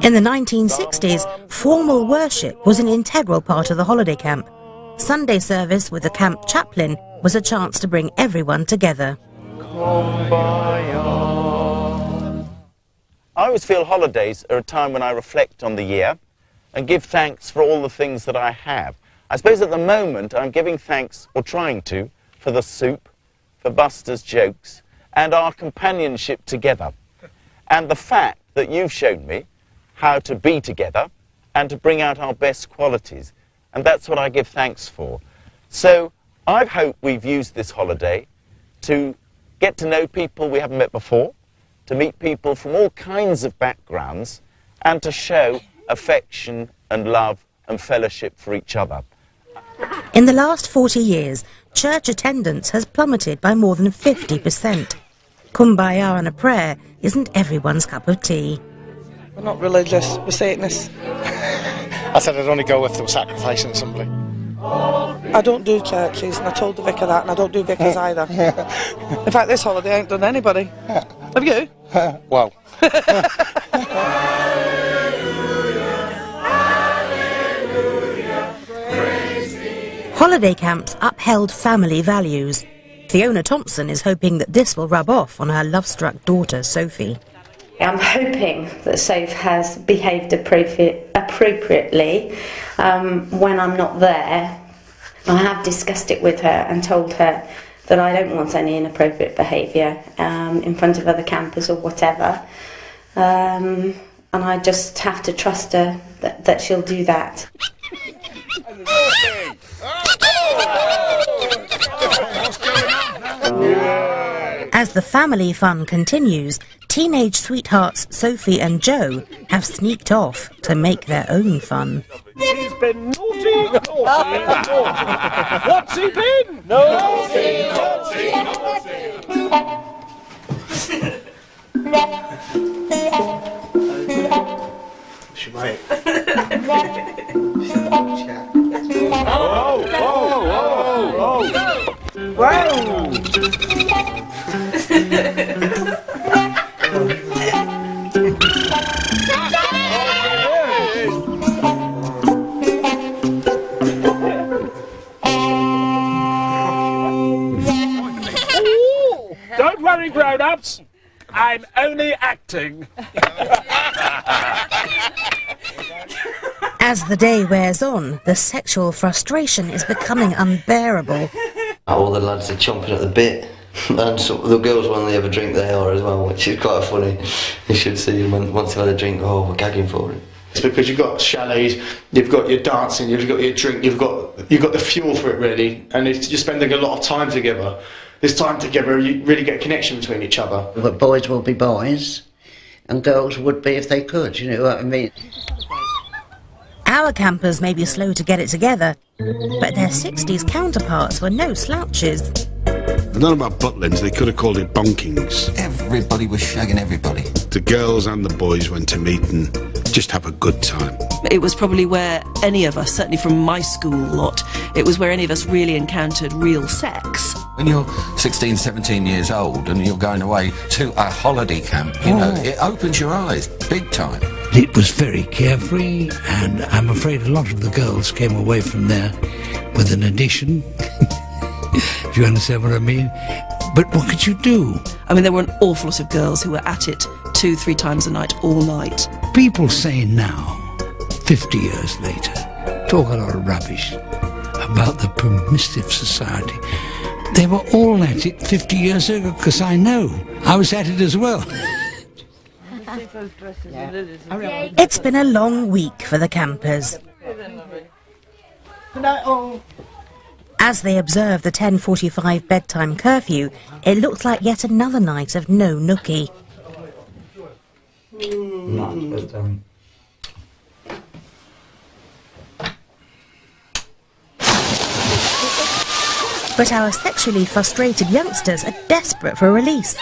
In the 1960s, formal worship was an integral part of the holiday camp. Sunday service with the camp chaplain was a chance to bring everyone together. I always feel holidays are a time when I reflect on the year and give thanks for all the things that I have. I suppose at the moment I'm giving thanks, or trying to, for the soup, for Buster's jokes, and our companionship together. And the fact that you've shown me how to be together and to bring out our best qualities. And that's what I give thanks for. So I hope we've used this holiday to get to know people we haven't met before, to meet people from all kinds of backgrounds, and to show affection and love and fellowship for each other. In the last 40 years, church attendance has plummeted by more than 50%. Kumbaya and a prayer isn't everyone's cup of tea. We're not religious, we're Satanists. I said I'd only go if they were sacrificing somebody. I don't do churches, and I told the vicar that, and I don't do vicars either. In fact, this holiday I ain't done anybody. Have you? Well. Holiday camps upheld family values. Fiona Thompson is hoping that this will rub off on her love-struck daughter, Sophie. I'm hoping that Soph has behaved appropriately when I'm not there. I have discussed it with her and told her that I don't want any inappropriate behaviour in front of other campers or whatever. And I just have to trust her that she'll do that. As the family fun continues, teenage sweethearts Sophie and Joe have sneaked off to make their own fun. He's been naughty, naughty, naughty. What's he been? Naughty, naughty, naughty. Oh, oh, oh, oh. Wow! Don't worry, grown-ups. laughs. I'm only acting. As the day wears on, the sexual frustration is becoming unbearable. All the lads are chomping at the bit, and so the girls, when they have a drink, they are as well, which is quite funny. You should see them once they've had a drink. Oh, we're gagging for it. It's because you've got chalets, you've got your dancing, you've got your drink, you've got the fuel for it really, and you're spending a lot of time together. This time together, you really get a connection between each other. But boys will be boys, and girls would be if they could. You know what I mean? Our campers may be slow to get it together, but their 60s counterparts were no slouches. I don't know about butlins, they could have called it bonkings. Everybody was shagging everybody. The girls and the boys went to meet and just have a good time. It was probably where any of us, certainly from my school lot, it was where any of us really encountered real sex. When you're 16, 17 years old and you're going away to a holiday camp, you know, it opens your eyes big time. It was very carefree, and I'm afraid a lot of the girls came away from there with an addition, if you understand what I mean. But what could you do? I mean, there were an awful lot of girls who were at it 2-3 times a night, all night. People say now, 50 years later, talk a lot of rubbish about the permissive society. They were all at it 50 years ago, because I know. I was at it as well. It's been a long week for the campers. As they observe the 10:45 bedtime curfew, it looks like yet another night of no nookie. But our sexually frustrated youngsters are desperate for release.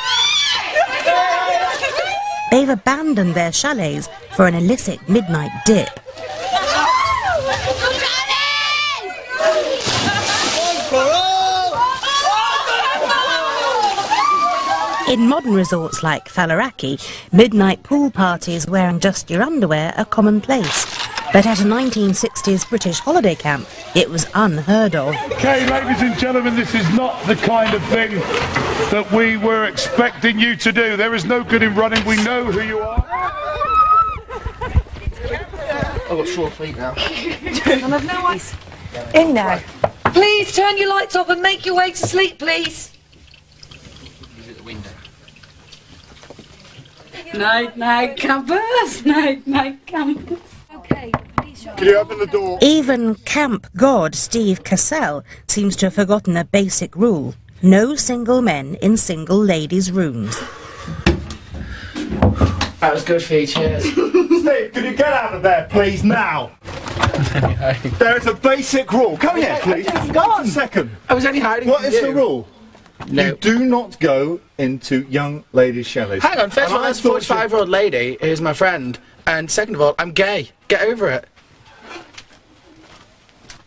They've abandoned their chalets for an illicit midnight dip. In modern resorts like Faliraki, midnight pool parties wearing just your underwear are commonplace. But at a 1960s British holiday camp, it was unheard of. Okay, ladies and gentlemen, this is not the kind of thing that we were expecting you to do. There is no good in running. We know who you are. I've got short feet now. And I've no eyes. In now. Please turn your lights off and make your way to sleep, please. Night, night, campers. Night, night, campers. Okay, please shut. Can you open the door? Even camp god Steve Cassell seems to have forgotten a basic rule. No single men in single ladies' rooms. That was good for you, cheers. Steve, can you get out of there, please, now? There is a basic rule. Come here, please. One second. I was only hiding What from is you. the rule? No. You do not go into young ladies' chalets. Hang on, first of all, this 45-year-old lady is my friend, and second of all, I'm gay. Get over it.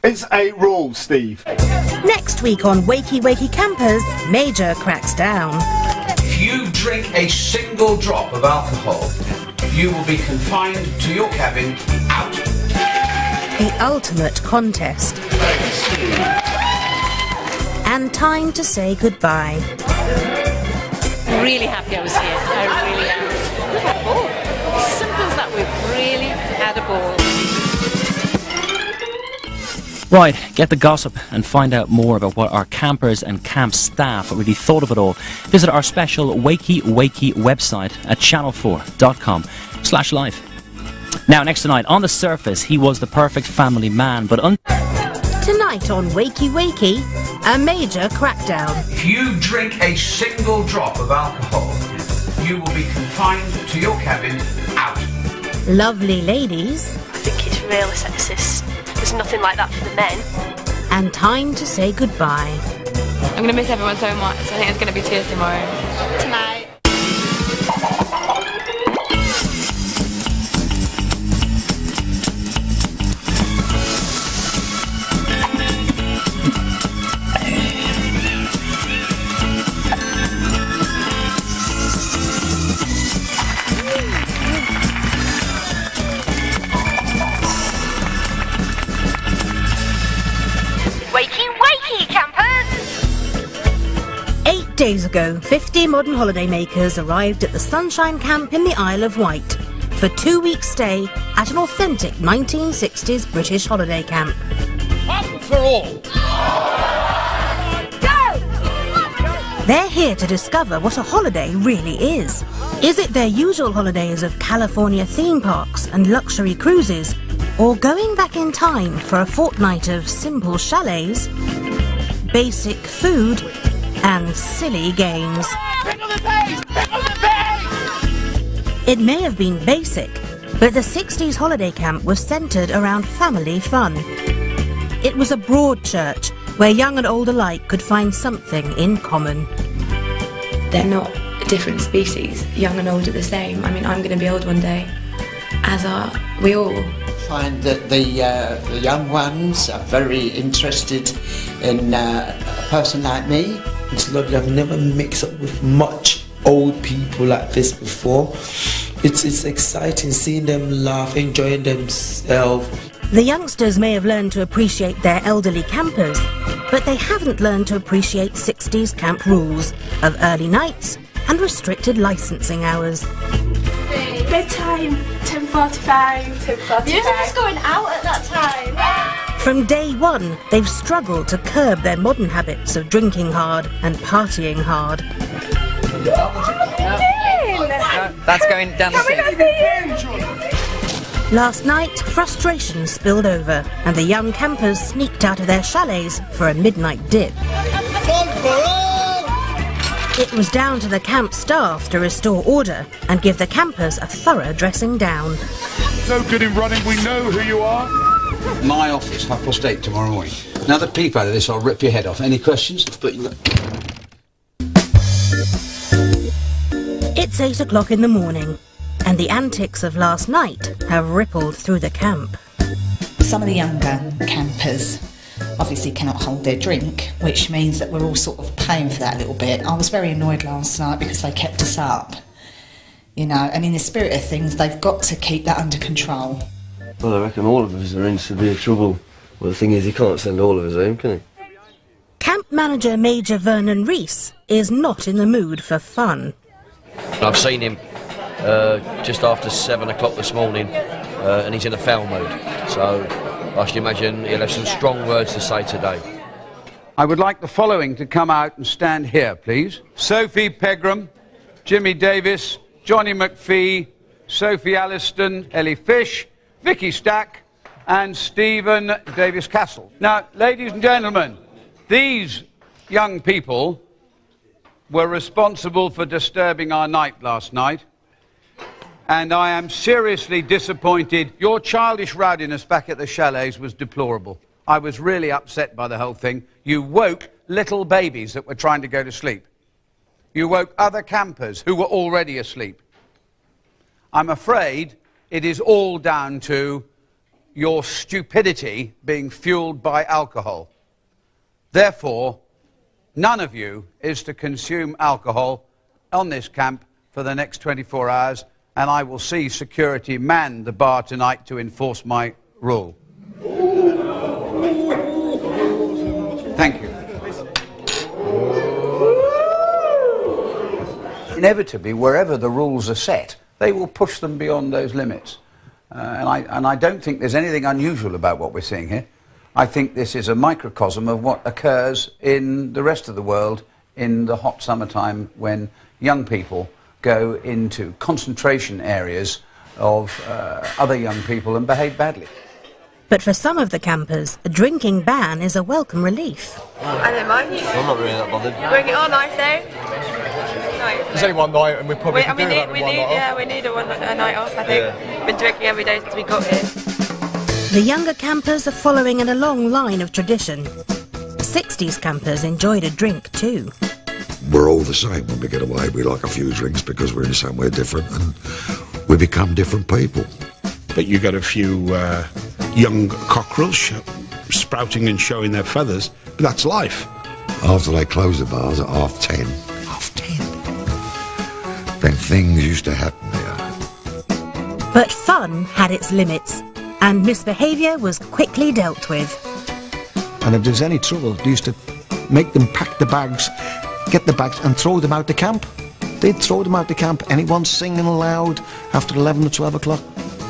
It's a rule, Steve. Next week on Wakey Wakey Campers, Major cracks down. If you drink a single drop of alcohol, you will be confined to your cabin out. The ultimate contest. And time to say goodbye. I'm really happy I was here. I really am. We've had a ball. Simple as that, we've really had a ball. Right, get the gossip and find out more about what our campers and camp staff really thought of it all. Visit our special Wakey Wakey website at channel4.com/live. Now, next tonight, on the surface, he was the perfect family man, but Tonight on Wakey Wakey, a major crackdown. If you drink a single drop of alcohol, you will be confined to your cabin out. Lovely ladies. I think it's really sexist. There's nothing like that for the men. And time to say goodbye. I'm going to miss everyone so much. I think it's going to be tears tomorrow. Tonight. Wakey Wakey Campers! 8 days ago, 50 modern holidaymakers arrived at the Sunshine Camp in the Isle of Wight for a 2-week stay at an authentic 1960s British holiday camp. One for all! They're here to discover what a holiday really is. Is it their usual holidays of California theme parks and luxury cruises, or going back in time for a fortnight of simple chalets, basic food and silly games? It may have been basic, but the 60s holiday camp was centred around family fun. It was a broad church where young and old alike could find something in common. They're not a different species. Young and old are the same. I mean, I'm going to be old one day, as are we all. Find that the young ones are very interested in a person like me. It's lovely. I've never mixed up with much old people like this before. It's exciting seeing them laugh, enjoying themselves. The youngsters may have learned to appreciate their elderly campers, but they haven't learned to appreciate 60s camp rules of early nights and restricted licensing hours. Bedtime, 10:45. 10:45. You're just going out at that time. From day one, they've struggled to curb their modern habits of drinking hard and partying hard. That's going down the sink. Last night, frustration spilled over, and the young campers sneaked out of their chalets for a midnight dip. It was down to the camp staff to restore order and give the campers a thorough dressing down. No good in running, we know who you are. My office, 8:30 tomorrow morning. Another peep out of this, I'll rip your head off. Any questions? It's 8 o'clock in the morning, and the antics of last night have rippled through the camp. Some of the younger campers obviously cannot hold their drink, which means that we're all sort of paying for that a little bit. I was very annoyed last night because they kept us up. You know, and in the spirit of things, they've got to keep that under control. Well, I reckon all of us are in severe trouble. Well, the thing is, he can't send all of us home, can he? Camp manager Major Vernon Rees is not in the mood for fun. I've seen him just after 7 o'clock this morning, and he's in a foul mood. So I should imagine he'll have some strong words to say today. I would like the following to come out and stand here, please. Sophie Pegram, Jimmy Davis, Johnny McPhee, Sophie Alliston, Ellie Fish, Vicky Stack, and Stephen Davis Castle. Now, ladies and gentlemen, these young people were responsible for disturbing our night last night, and I am seriously disappointed. Your childish rowdiness back at the chalets was deplorable. I was really upset by the whole thing. You woke little babies that were trying to go to sleep. You woke other campers who were already asleep. I'm afraid it is all down to your stupidity being fueled by alcohol. Therefore, none of you is to consume alcohol on this camp for the next 24 hours, and I will see security man the bar tonight to enforce my rule. Thank you. Inevitably, wherever the rules are set, they will push them beyond those limits. And I don't think there's anything unusual about what we're seeing here. I think this is a microcosm of what occurs in the rest of the world in the hot summertime when young people go into concentration areas of other young people and behave badly. But for some of the campers, a drinking ban is a welcome relief. I don't mind. I'm not really that bothered. Bring it on, I say. No. There's only one night, and we probably we need a night off, I think. Yeah. Been drinking every day since we got here. The younger campers are following in a long line of tradition. 60s campers enjoyed a drink too. We're all the same when we get away. We like a few drinks because we're in somewhere different and we become different people. But you got a few young cockerels sprouting and showing their feathers, but that's life. After they close the bars at 10:30, then things used to happen there. But fun had its limits, and misbehaviour was quickly dealt with. And if there's any trouble, they used to make them pack the bags get the bags and throw them out the camp. They'd throw them out the camp. Anyone singing loud after 11 or 12 o'clock,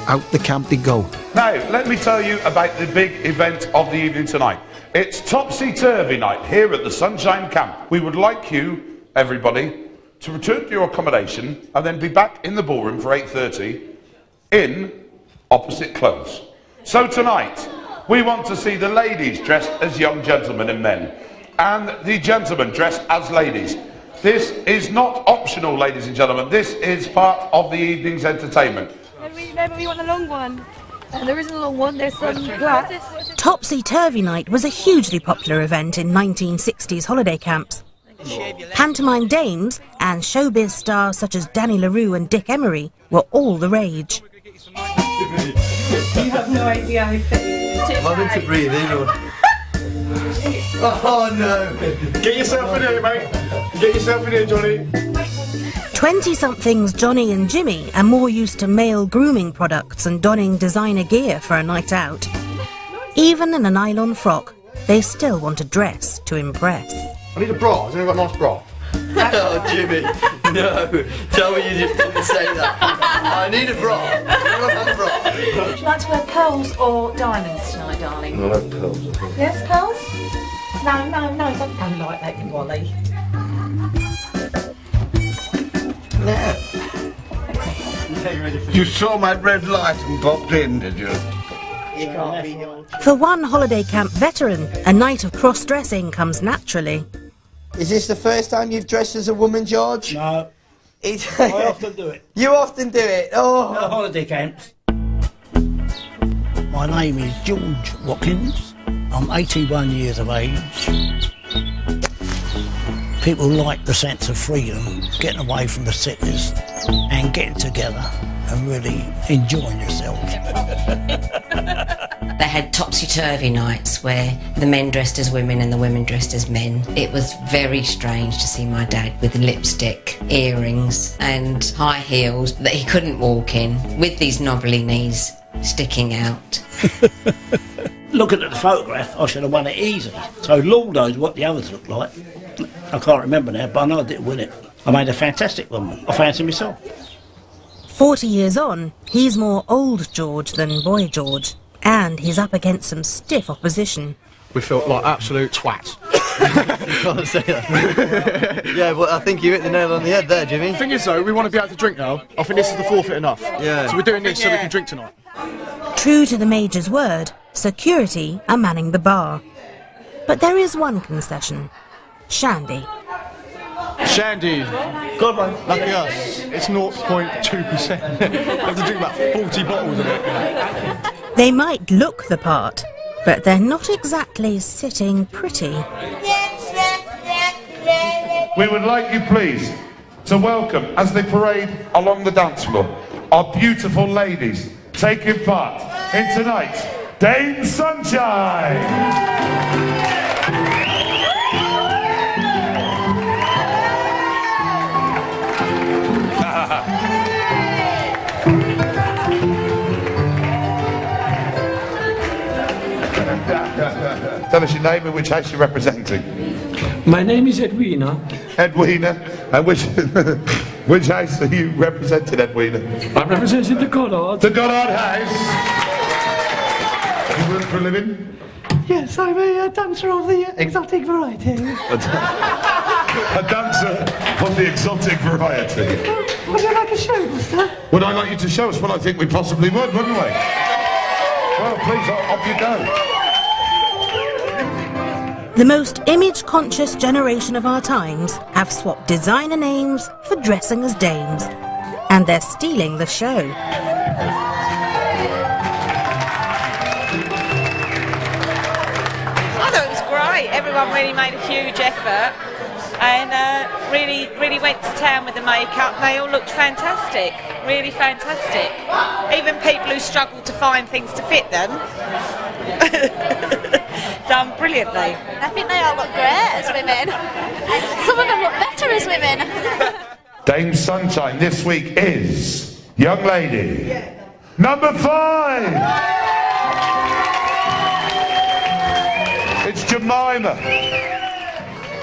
out the camp they go. Now, let me tell you about the big event of the evening tonight. It's Topsy-Turvy night here at the Sunshine Camp. We would like you, everybody, to return to your accommodation and then be back in the ballroom for 8:30 in opposite clothes. So tonight, we want to see the ladies dressed as young gentlemen and men, and the gentlemen dressed as ladies. This is not optional, ladies and gentlemen. This is part of the evening's entertainment. Maybe we want a long one. There isn't a long one, there's some glass. Topsy-Turvy Night was a hugely popular event in 1960s holiday camps. Pantomime dames and showbiz stars such as Danny LaRue and Dick Emery were all the rage. You have no idea how I'm having to breathe in. Oh no! Get yourself in here, mate. Get yourself in here, Johnny. 20-somethings Johnny and Jimmy are more used to male grooming products and donning designer gear for a night out. Even in a nylon frock, they still want to dress to impress. I need a bra. Has anyone got a nice bra? Oh, Jimmy, no. Tell me you just didn't say that. I need a bra. Anyone have a bra? Would you like to wear pearls or diamonds tonight, darling? I'll have pearls, I think. Yes, pearls? No, don't go like that, Wally. You saw my red light and popped in, did you? For one holiday camp veteran, a night of cross-dressing comes naturally. Is this the first time you've dressed as a woman, George? No. I often do it. You often do it? Oh. No holiday camps. My name is George Watkins. I'm 81 years of age. People like the sense of freedom, getting away from the cities and getting together and really enjoying yourself. They had topsy-turvy nights where the men dressed as women and the women dressed as men. It was very strange to see my dad with lipstick, earrings and high heels that he couldn't walk in, with these knobbly knees sticking out. Looking at the photograph, I should have won it easy. So Lord knows what the others looked like. I can't remember now, but I know I didn't win it. I made a fantastic woman. I fancy myself. 40 years on, he's more old George than boy George, and he's up against some stiff opposition. We felt like absolute twats. You can't say that. Yeah, but I think you hit the nail on the head there, Jimmy. The thing is, though, we want to be able to drink now. I think this is the forfeit enough. Yeah. So we're doing this so we can drink tonight. True to the Major's word, security are manning the bar. But there is one concession. Shandy. Shandy. God, man. Lucky us. It's 0.2%. I have to drink about 40 bottles of it. They might look the part, but they're not exactly sitting pretty. We would like you, please, to welcome, as they parade along the dance floor, our beautiful ladies taking part in tonight's Dame Sunshine. Tell us your name and which house you're representing. My name is Edwina. Edwina. And which house are you representing, Edwina? I'm representing the Goddard. The Goddard house. You work for a living? Yes, I'm a dancer of the exotic variety. A dancer of the exotic variety. Would you like a show, mister? Would I like you to show us? Well, I think we possibly would, wouldn't we? Well, please, off you go. The most image-conscious generation of our times have swapped designer names for dressing as dames. And they're stealing the show. I thought it was great. Everyone really made a huge effort and really went to town with the makeup. They all looked fantastic, really fantastic. Even people who struggled to find things to fit them done brilliantly. I think they all look great as women. Some of them look better as women. Dame Sunshine this week is young lady number 5. It's Jemima.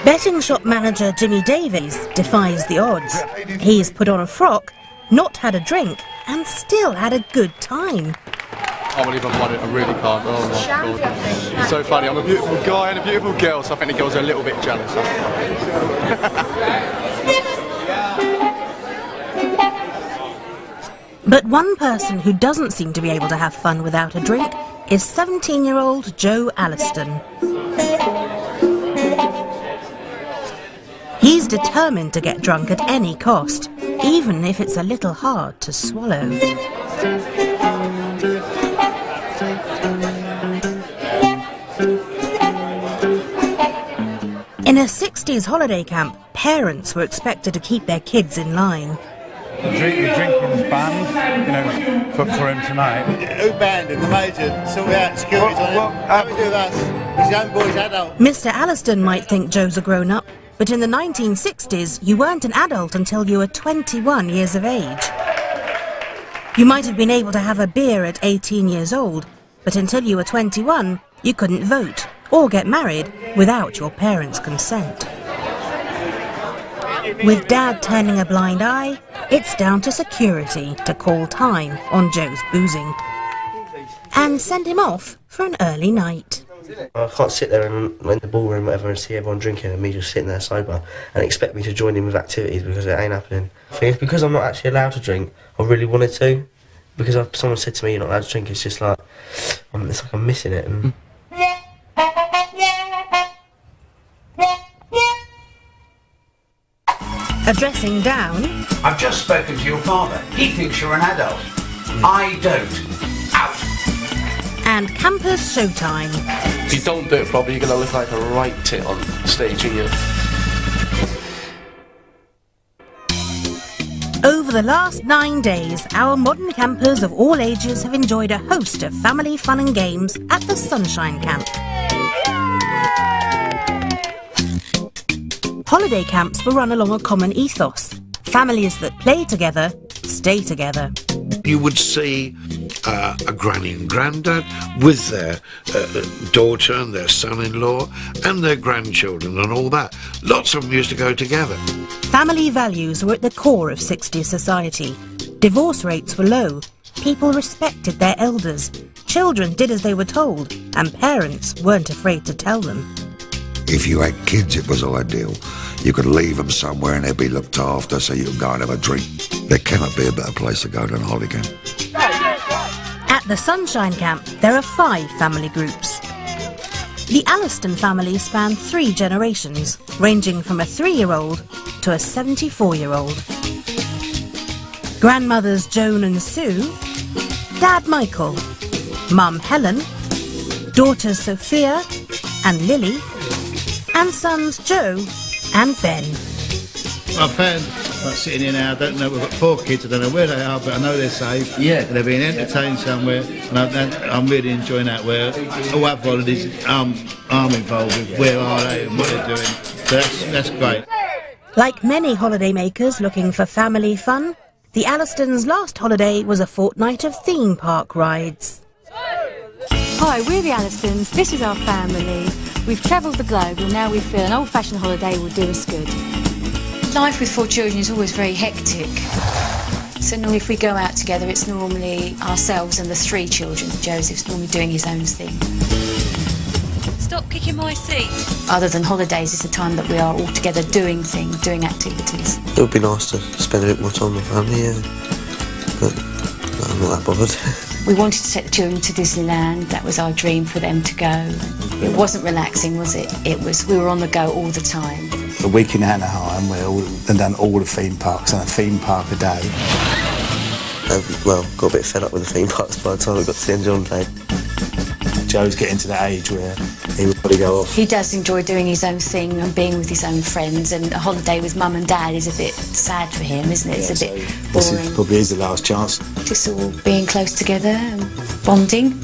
Betting shop manager Jimmy Davies defies the odds. He's put on a frock, not had a drink, and still had a good time. I can't believe I've won it, I really can't. Oh my God. It's so funny, I'm a beautiful guy and a beautiful girl, so I think the girls are a little bit jealous. But one person who doesn't seem to be able to have fun without a drink is 17-year-old Joe Alliston. He's determined to get drunk at any cost, even if it's a little hard to swallow. In a 60s holiday camp, parents were expected to keep their kids in line. The drinking's banned, you know, for him tonight. Who banned him? The major. Sort out securities on him. How do we do with us? He's young boy's adult. Mr. Alliston might think Joe's a grown-up, but in the 1960s, you weren't an adult until you were 21 years of age. You might have been able to have a beer at 18 years old, but until you were 21, you couldn't vote or get married without your parents' consent. With Dad turning a blind eye, it's down to security to call time on Joe's boozing and send him off for an early night. I can't sit there in the ballroom whatever and see everyone drinking and me just sitting there sober and expect me to join in with activities because it ain't happening. I think it's because I'm not actually allowed to drink. I really wanted to, because someone said to me you're not allowed to drink. It's just like it's like I'm missing it. And Addressing down. I've just spoken to your father. He thinks you're an adult. I don't. Out. And Campers Showtime. If you don't do it properly, you're going to look like a right tit on stage, aren't you? Over the last 9 days, our modern campers of all ages have enjoyed a host of family fun and games at the Sunshine Camp. Holiday camps were run along a common ethos. Families that play together, stay together. You would see a granny and granddad with their daughter and their son-in-law and their grandchildren and all that. Lots of them used to go together. Family values were at the core of 60s society. Divorce rates were low. People respected their elders. Children did as they were told, and parents weren't afraid to tell them. If you had kids, it was ideal. You could leave them somewhere and they'd be looked after so you could go and have a drink. There cannot be a better place to go than a holiday camp. At the Sunshine Camp, there are 5 family groups. The Alliston family span 3 generations, ranging from a 3-year-old to a 74-year-old. Grandmothers Joan and Sue, Dad Michael, Mum Helen, daughters Sophia and Lily, and sons Joe and Ben. I found, like sitting here now, I don't know, we've got 4 kids, I don't know where they are, but I know they're safe. Yeah. They're being entertained somewhere, and I'm really enjoying that, where all our holidays, I'm involved with where are they and what they're doing. So that's great. Like many holidaymakers looking for family fun, the Allistons' last holiday was a fortnight of theme park rides. Hi, we're the Allistons. This is our family. We've travelled the globe and now we feel an old-fashioned holiday will do us good. Life with 4 children is always very hectic. So normally if we go out together, it's normally ourselves and the 3 children. Joseph's normally doing his own thing. Stop kicking my seat. Other than holidays, it's a time that we are all together doing things, doing activities. it would be nice to spend a bit more time with family, yeah. But no, I'm not that bothered. We wanted to take the children to Disneyland. That was our dream for them to go. It wasn't relaxing, was it? We were on the go all the time. A week in Anaheim, we've done all the theme parks and a theme park a day. Well, got a bit fed up with the theme parks by the time we got to the end of the day. Joe's getting to that age where he would probably go off. He does enjoy doing his own thing and being with his own friends, and a holiday with Mum and Dad is a bit sad for him, isn't it? It's a bit boring. This probably is the last chance. Just all being close together and bonding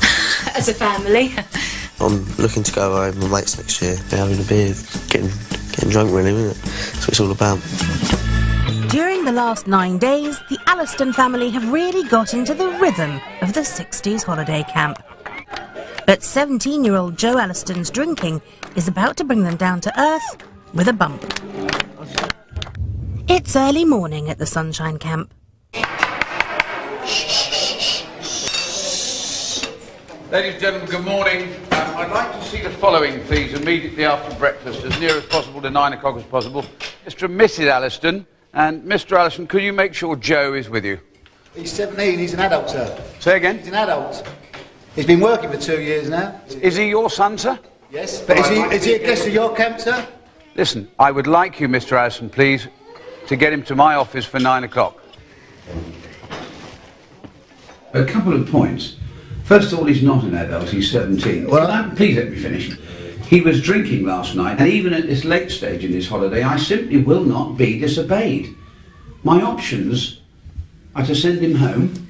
as a family. I'm looking to go home with my mates next year, having a beer, getting drunk really, isn't it? That's what it's all about. During the last 9 days, the Alliston family have really got into the rhythm of the 60s holiday camp. But 17-year-old Joe Alliston's drinking is about to bring them down to earth with a bump. It's early morning at the Sunshine Camp. Ladies and gentlemen, good morning. I'd like to see the following, please, immediately after breakfast, as near as possible to 9 o'clock as possible. Mr. and Mrs. Alliston, and Mr. Alliston, could you make sure Joe is with you? He's 17, he's an adult, sir. Say again? He's an adult. He's been working for 2 years now. Is he your son, sir? Yes, but is he a guest of your camp, sir? Listen, I would like you, Mr. Alliston, please, to get him to my office for 9 o'clock. A couple of points. First of all, he's not an adult, he's 17. Well, please let me finish. He was drinking last night, and even at this late stage in his holiday, I simply will not be disobeyed. My options are to send him home,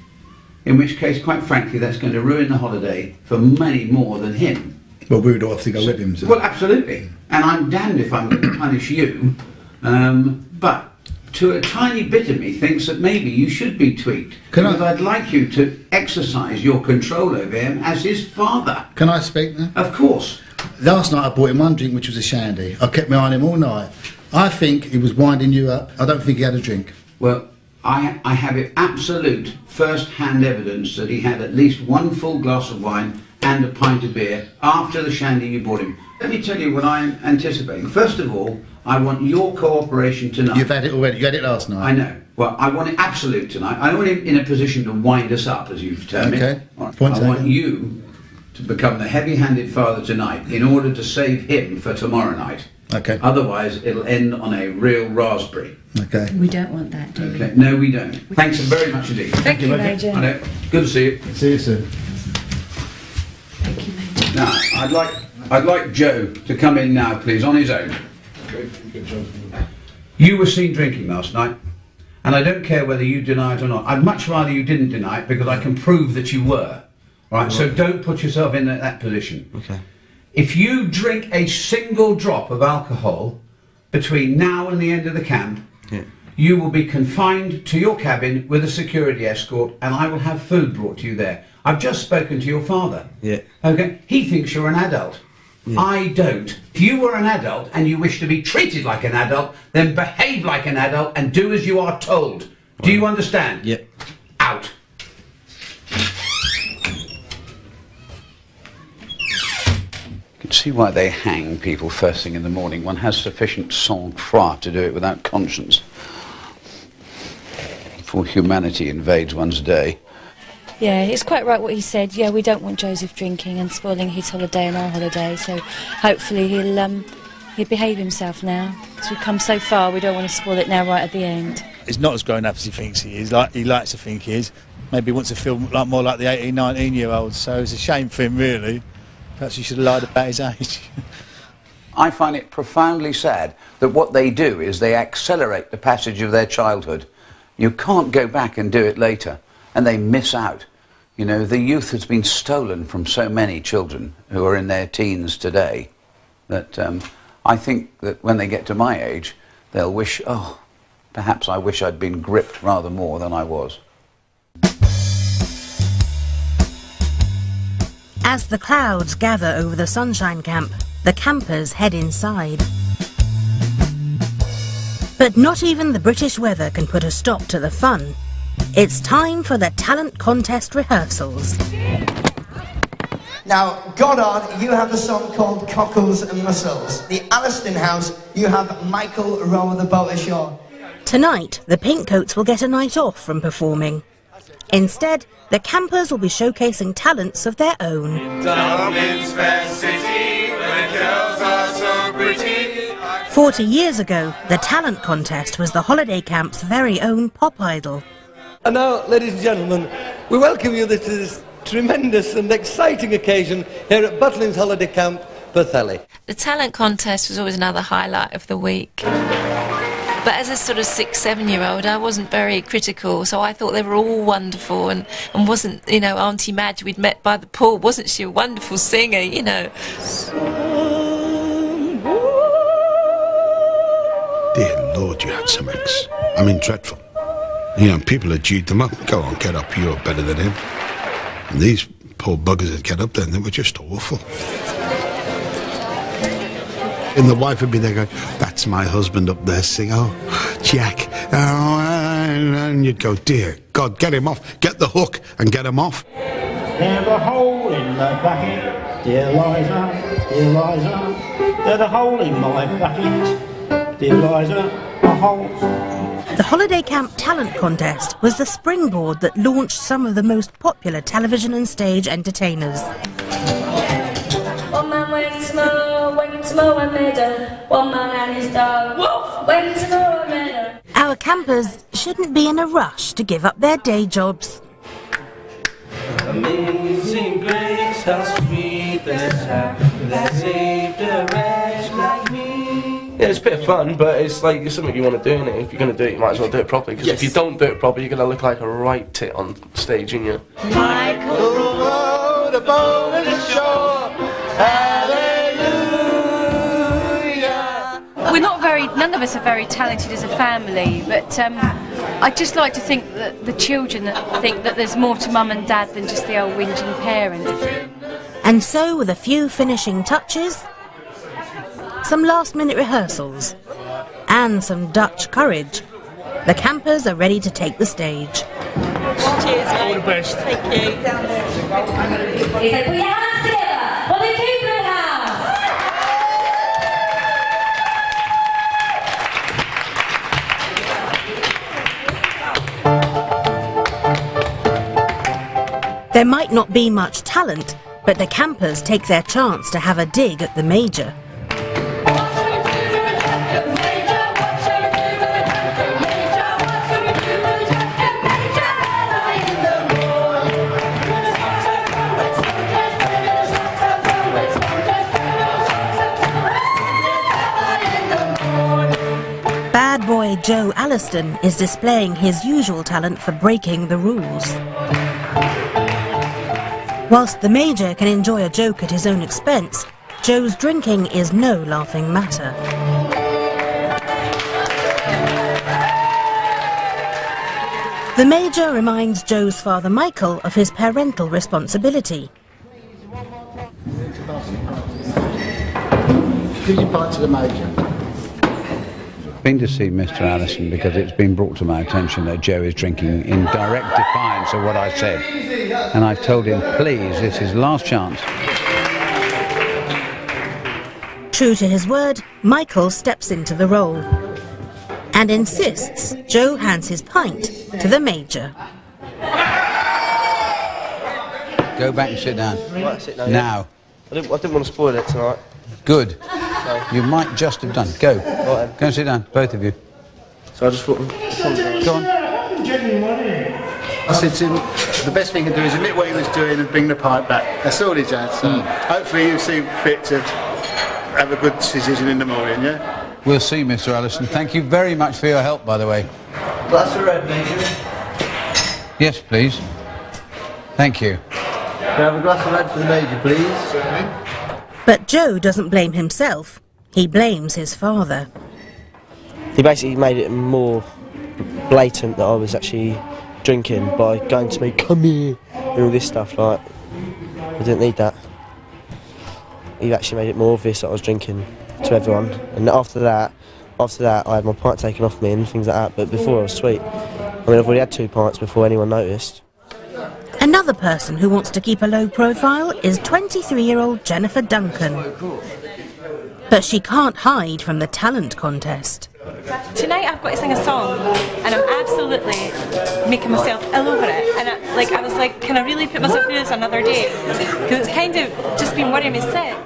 in which case, quite frankly, that's going to ruin the holiday for many more than him. Well, we would have to go with him, sir. Well, absolutely. And I'm damned if I'm going to punish you. But to a tiny bit of me thinks that maybe you should be tweaked. Because I'd like you to exercise your control over him as his father. Can I speak now? Of course. Last night I bought him one drink, which was a shandy. I kept my eye on him all night. I think he was winding you up. I don't think he had a drink. Well, I have absolute first-hand evidence that he had at least one full glass of wine and a pint of beer after the shandy you bought him. Let me tell you what I'm anticipating. First of all, I want your cooperation tonight. You've had it already. You had it last night. I know. Well, I want it absolute tonight. I don't want him in a position to wind us up, as you've termed it. Okay. I want you to become the heavy-handed father tonight in order to save him for tomorrow night. Okay. Otherwise, it'll end on a real raspberry. Okay. We don't want that, do we? Okay. No, we don't. Thanks very much indeed. Thank you, Major. I know. Good to see you. See you soon. Thank you, Major. Now, I'd like Joe to come in now, please, on his own. You were seen drinking last night, and I don't care whether you deny it or not. I'd much rather you didn't deny it because I can prove that you were. Right? So don't put yourself in that position. Okay. If you drink a single drop of alcohol between now and the end of the camp, you will be confined to your cabin with a security escort, and I will have food brought to you there. I've just spoken to your father. Yeah. Okay? He thinks you're an adult. Yeah. I don't. If you were an adult and you wish to be treated like an adult, then behave like an adult and do as you are told. Right. Do you understand? Yeah. Out. You can see why they hang people first thing in the morning. One has sufficient sang-froid to do it without conscience. Before humanity invades one's day. Yeah, it's quite right what he said. Yeah, we don't want Joseph drinking and spoiling his holiday and our holiday, so hopefully he'll behave himself now. Because we've come so far, we don't want to spoil it now right at the end. He's not as grown up as he thinks he is. He likes to think he is. Maybe he wants to feel more like the 18, 19-year-olds, so it's a shame for him, really. Perhaps he should have lied about his age. I find it profoundly sad that what they do is they accelerate the passage of their childhood. You can't go back and do it later. And they miss out. You know, the youth has been stolen from so many children who are in their teens today that I think that when they get to my age, they'll wish, oh, perhaps I wish I'd been gripped rather more than I was. As the clouds gather over the Sunshine Camp, the campers head inside. But not even the British weather can put a stop to the fun. It's time for the talent contest rehearsals. Now, Goddard, you have a song called Cockles and Mussels. The Alliston House, you have Michael Row the Boat Ashore. Tonight, the Pinkcoats will get a night off from performing. Instead, the campers will be showcasing talents of their own. Dublin's fair city, where girls are so pretty. 40 years ago, the talent contest was the holiday camp's very own pop idol. And now, ladies and gentlemen, we welcome you to this tremendous and exciting occasion here at Butlins Holiday Camp, Pwllheli. The talent contest was always another highlight of the week. But as a sort of 6-, 7-year-old, I wasn't very critical, so I thought they were all wonderful, and wasn't, you know, Auntie Madge we'd met by the pool, wasn't she a wonderful singer, you know? Dear Lord, you had some ex. I mean, dreadful. You know, people had G'd them up. Go on, get up, you're better than him. And these poor buggers that get up there, and they were just awful. And the wife would be there going, that's my husband up there, sing, oh, Jack. Oh, and you'd go, dear God, get him off. Get the hook and get him off. There's a hole in the bucket, dear Liza, dear Liza. There's a hole in my bucket, dear Liza, a hole. The Holiday Camp Talent Contest was the springboard that launched some of the most popular television and stage entertainers. One man went to mow a meadow. One man and his dog, Wolf, went to mow a meadow. Our campers shouldn't be in a rush to give up their day jobs. Amazing grace, how sweet the sound that saved a wretch like me. Yeah, it's a bit of fun, but it's like it's something you want to do, innit? If you're going to do it, you might as well do it properly, because if you don't do it properly, you're going to look like a right tit on stage, aren't you? Michael rowed a boat to the shore. We're not none of us are very talented as a family, but I'd just like to think that the children think that there's more to mum and dad than just the old whinging parent. And so, with a few finishing touches, some last-minute rehearsals, and some Dutch courage, the campers are ready to take the stage. Cheers, mate. All the best. Thank you. He said, put your hands together for the Cooper House. There might not be much talent, but the campers take their chance to have a dig at the Major. Bad boy Joe Alliston is displaying his usual talent for breaking the rules. Whilst the Major can enjoy a joke at his own expense, Joe's drinking is no laughing matter. The Major reminds Joe's father Michael of his parental responsibility. Give your pint to the Major. Been to see Mr. Allison because it's been brought to my attention that Joe is drinking in direct defiance of what I said. And I've told him, please, it's his last chance. True to his word, Michael steps into the role and insists Joe hands his pint to the Major. Go back and sit down. Right, sit down. Now. I didn't want to spoil it tonight. Good. You might just have done. Go. Right. Go and sit down, both of you. So I just thought... Go on. I said to him, the best thing to do is admit what he was doing and bring the pipe back. That's all he's had, so hopefully you see fit to have a good decision in the morning, yeah? We'll see, Mr. Allison. Thank you very much for your help, by the way. Glass of red, Major. Yes, please. Thank you. Can I have a glass of red for the Major, please? Certainly. But Joe doesn't blame himself, he blames his father. He basically made it more blatant that I was actually drinking by going to me, come here, and all this stuff, like, I didn't need that. He actually made it more obvious that I was drinking to everyone, and after that I had my pint taken off me and things like that, but before I was sweet. I mean, I've already had 2 pints before anyone noticed. Another person who wants to keep a low profile is 23-year-old Jennifer Duncan. But she can't hide from the talent contest. Tonight I've got to sing a song, and I'm absolutely making myself ill over it. And I was like, can I really put myself through this another day? Because it's kind of just been worrying me sick.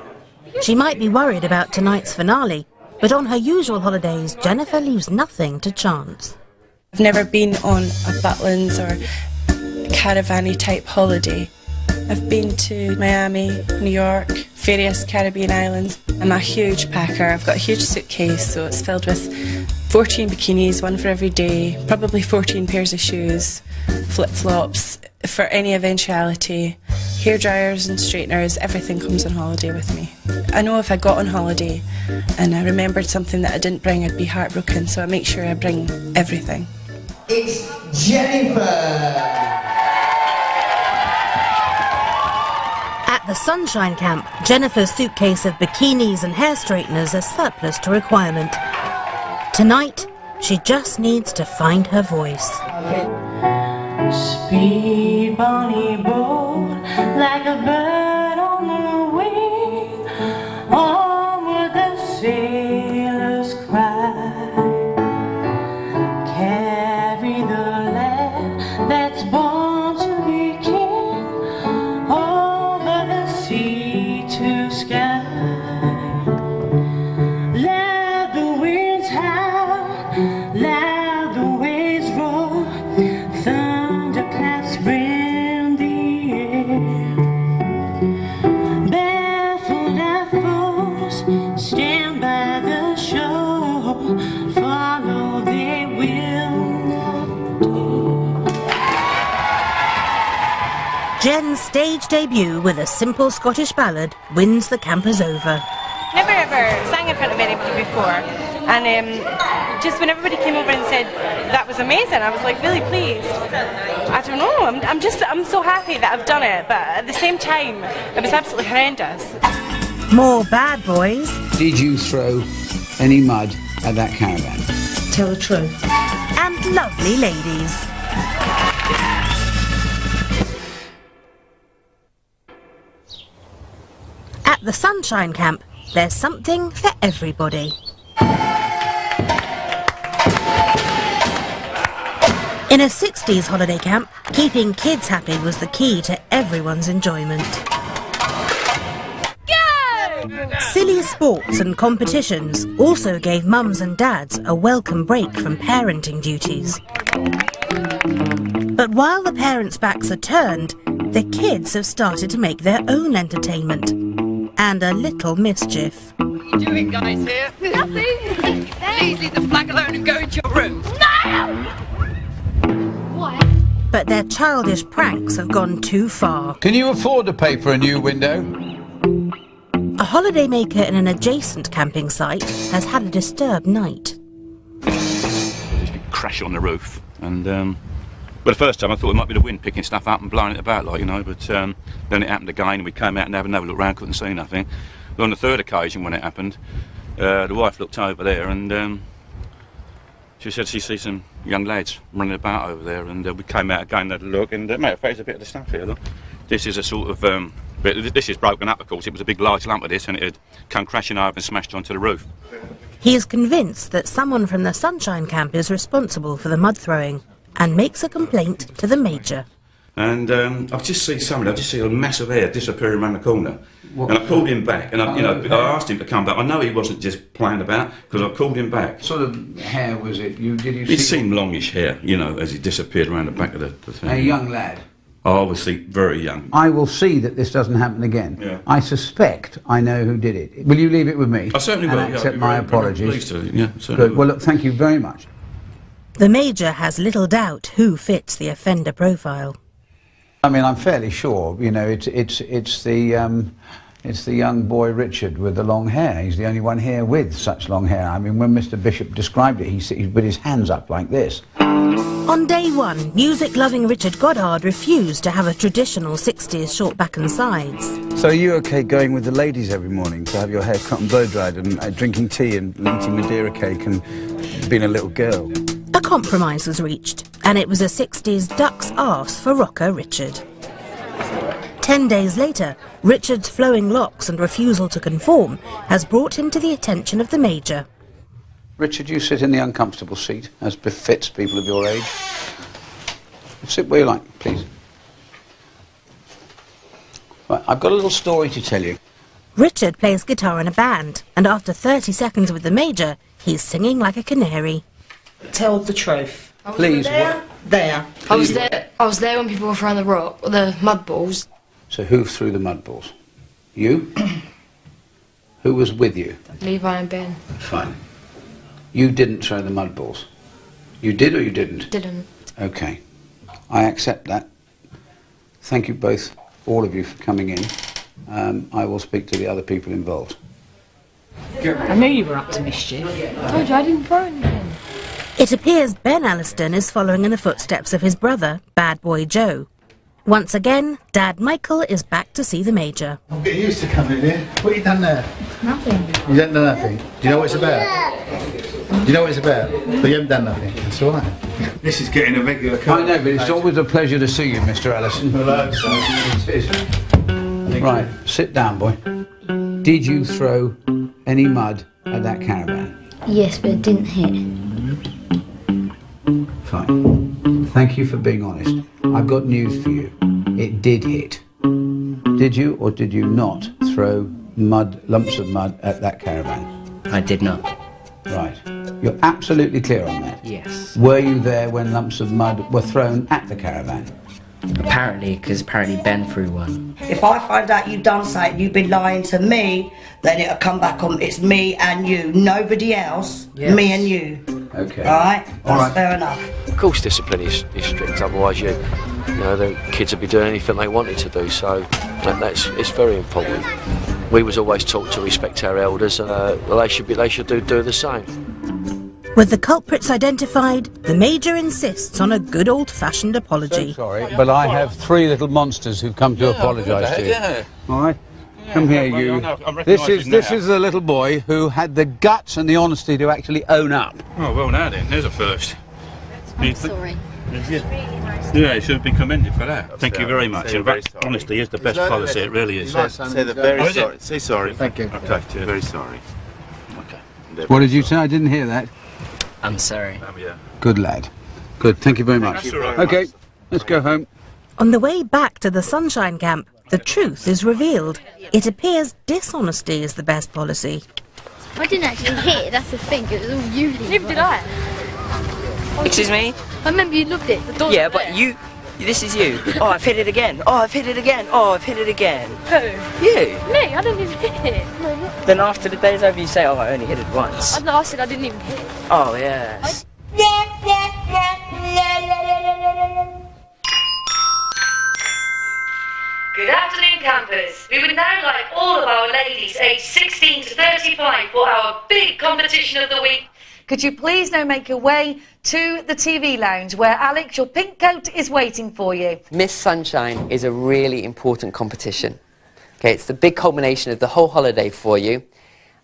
She might be worried about tonight's finale, but on her usual holidays, Jennifer leaves nothing to chance. I've never been on a Butlins or caravan-y type holiday. I've been to Miami, New York, various Caribbean islands. I'm a huge packer. I've got a huge suitcase, so it's filled with 14 bikinis, one for every day, probably 14 pairs of shoes, flip-flops for any eventuality, hairdryers and straighteners, everything comes on holiday with me. I know if I got on holiday and I remembered something that I didn't bring, I'd be heartbroken, so I make sure I bring everything. It's Jennifer! At the Sunshine Camp, Jennifer's suitcase of bikinis and hair straighteners is surplus to requirement. Tonight, she just needs to find her voice. Speed, bunny, bold, like a bird on the wing, onward the sailors cry. Carry the lad that's born to be king, over the sea to sky. Loud the winds howl, loud the waves roar, thunderclaps rend the air. Baffled our foes, stand by the shore, follow they will not dare. Jen's stage debut with a simple Scottish ballad wins the campers over. Never ever sang in front of anybody before, and just when everybody came over and said that was amazing, I was like really pleased. I don't know, I'm so happy that I've done it, but at the same time it was absolutely horrendous. More bad boys. Did you throw any mud at that caravan? Tell the truth. And lovely ladies. At the Sunshine Camp, there's something for everybody. In a 60s holiday camp, keeping kids happy was the key to everyone's enjoyment. Go! Silly sports and competitions also gave mums and dads a welcome break from parenting duties. But while the parents' backs are turned, the kids have started to make their own entertainment and a little mischief. What are you doing, guys, here? Nothing. Please leave the flag alone and go into your room. No! What? But their childish pranks have gone too far. Can you afford to pay for a new window? A holidaymaker in an adjacent camping site has had a disturbed night. There's been a crash on the roof, and well, the first time I thought it might be the wind picking stuff up and blowing it about, like, you know, but then it happened again, and we came out and had another look round, couldn't see nothing. But on the third occasion when it happened, the wife looked over there, and she said she sees some young lads running about over there, and we came out again and had a look, and matter of fact, there's a bit of the stuff here, look. This is a sort of, this is broken up, of course. It was a big large lump of this, and it had come crashing over and smashed onto the roof. He is convinced that someone from the Sunshine Camp is responsible for the mud throwing and makes a complaint to the Major. And I've just seen somebody, I've just seen a mass of hair disappearing around the corner. What? And I called him back, and I asked him to come back. I know he wasn't just playing about, because I called him back. What sort of hair was it? Did you see? It seemed longish hair, you know, as he disappeared around the back of the thing. A young lad? Oh, obviously very young. I will see that this doesn't happen again. Yeah. I suspect I know who did it. Will you leave it with me? I certainly will. And accept my apologies. Yeah, Good. Well, look, thank you very much. The Major has little doubt who fits the offender profile. I mean, I'm fairly sure, you know, it's the young boy Richard with the long hair. He's the only one here with such long hair. I mean, when Mr. Bishop described it, he put his hands up like this. On day one, music-loving Richard Goddard refused to have a traditional 60s short back and sides. So are you okay going with the ladies every morning to have your hair cut and blow-dried and drinking tea and eating Madeira cake and being a little girl? A compromise was reached, and it was a 60s duck's arse for rocker Richard. 10 days later, Richard's flowing locks and refusal to conform has brought him to the attention of the Major. Richard, you sit in the uncomfortable seat, as befits people of your age. Sit where you like, please. Right, I've got a little story to tell you. Richard plays guitar in a band, and after 30 seconds with the Major, he's singing like a canary. Tell the truth. Please. There. I was there when people were throwing the mud balls. So who threw the mud balls? You? Who was with you? Levi and Ben. Fine. You didn't throw the mud balls. You did or you didn't? Didn't. Okay. I accept that. Thank you both, all of you, for coming in. I will speak to the other people involved. I knew you were up to mischief. I told you I didn't throw anything. It appears Ben Alliston is following in the footsteps of his brother, Bad Boy Joe. Once again, Dad Michael is back to see the Major. I'm getting used to coming in here. What have you done there? Nothing. You don't know nothing? Do you know what it's about? Do you know what it's about? But you haven't done nothing. That's all right. This is getting a regular car. I know, but it's always a pleasure to see you, Mr. Ellison. Hello. Right, sit down, boy. Did you throw any mud at that caravan? Yes, but it didn't hit. Fine. Thank you for being honest. I've got news for you. It did hit. Did you or did you not throw lumps of mud at that caravan? I did not. Right. You're absolutely clear on that? Yes. Were you there when lumps of mud were thrown at the caravan? Apparently, because apparently Ben threw one. If I find out you've done something, you've been lying to me, then it'll come back on, it's me and you, nobody else, Yes. me and you. Okay. Alright? That's fair enough. Of course discipline is strict, otherwise you know, the kids would be doing anything they wanted to do, so it's very important. We was always taught to respect our elders, and they should do the same. With the culprits identified, the Major insists on a good old-fashioned apology. So sorry, but I have 3 little monsters who've come to apologise to you. Yeah. All right? Come here, you. This is the little boy who had the guts and the honesty to actually own up. Oh, well now then, there's a first. I'm sorry. Yeah, you should be commended for that. Thank you very much. In fact, honesty is the best policy, it really is. Say the very sorry. Say sorry. Thank you. Okay, Very sorry. Okay. What did you say? I didn't hear that. I'm sorry. Good lad. Good, thank you very much. That's all right, Okay, mate. let's go home. On the way back to the Sunshine Camp, the truth is revealed. It appears dishonesty is the best policy. I didn't actually hit it, that's the thing. It was all you. Neither did I. Excuse me? I remember you looked at it. The door's Yeah, there. but you... This is you. Oh, I've hit it again. Oh, I've hit it again. Oh, I've hit it again. Who? You. Me? I didn't even hit it. No, not. Then after the day's over, you say, oh, I only hit it once. I said I didn't even hit it. Oh, yes. Good afternoon, campers. We would now like all of our ladies aged 16 to 35 for our big competition of the week. Could you please now make your way to the TV lounge where, Alex, your pink coat is waiting for you. Miss Sunshine is a really important competition. Okay, it's the big culmination of the whole holiday for you.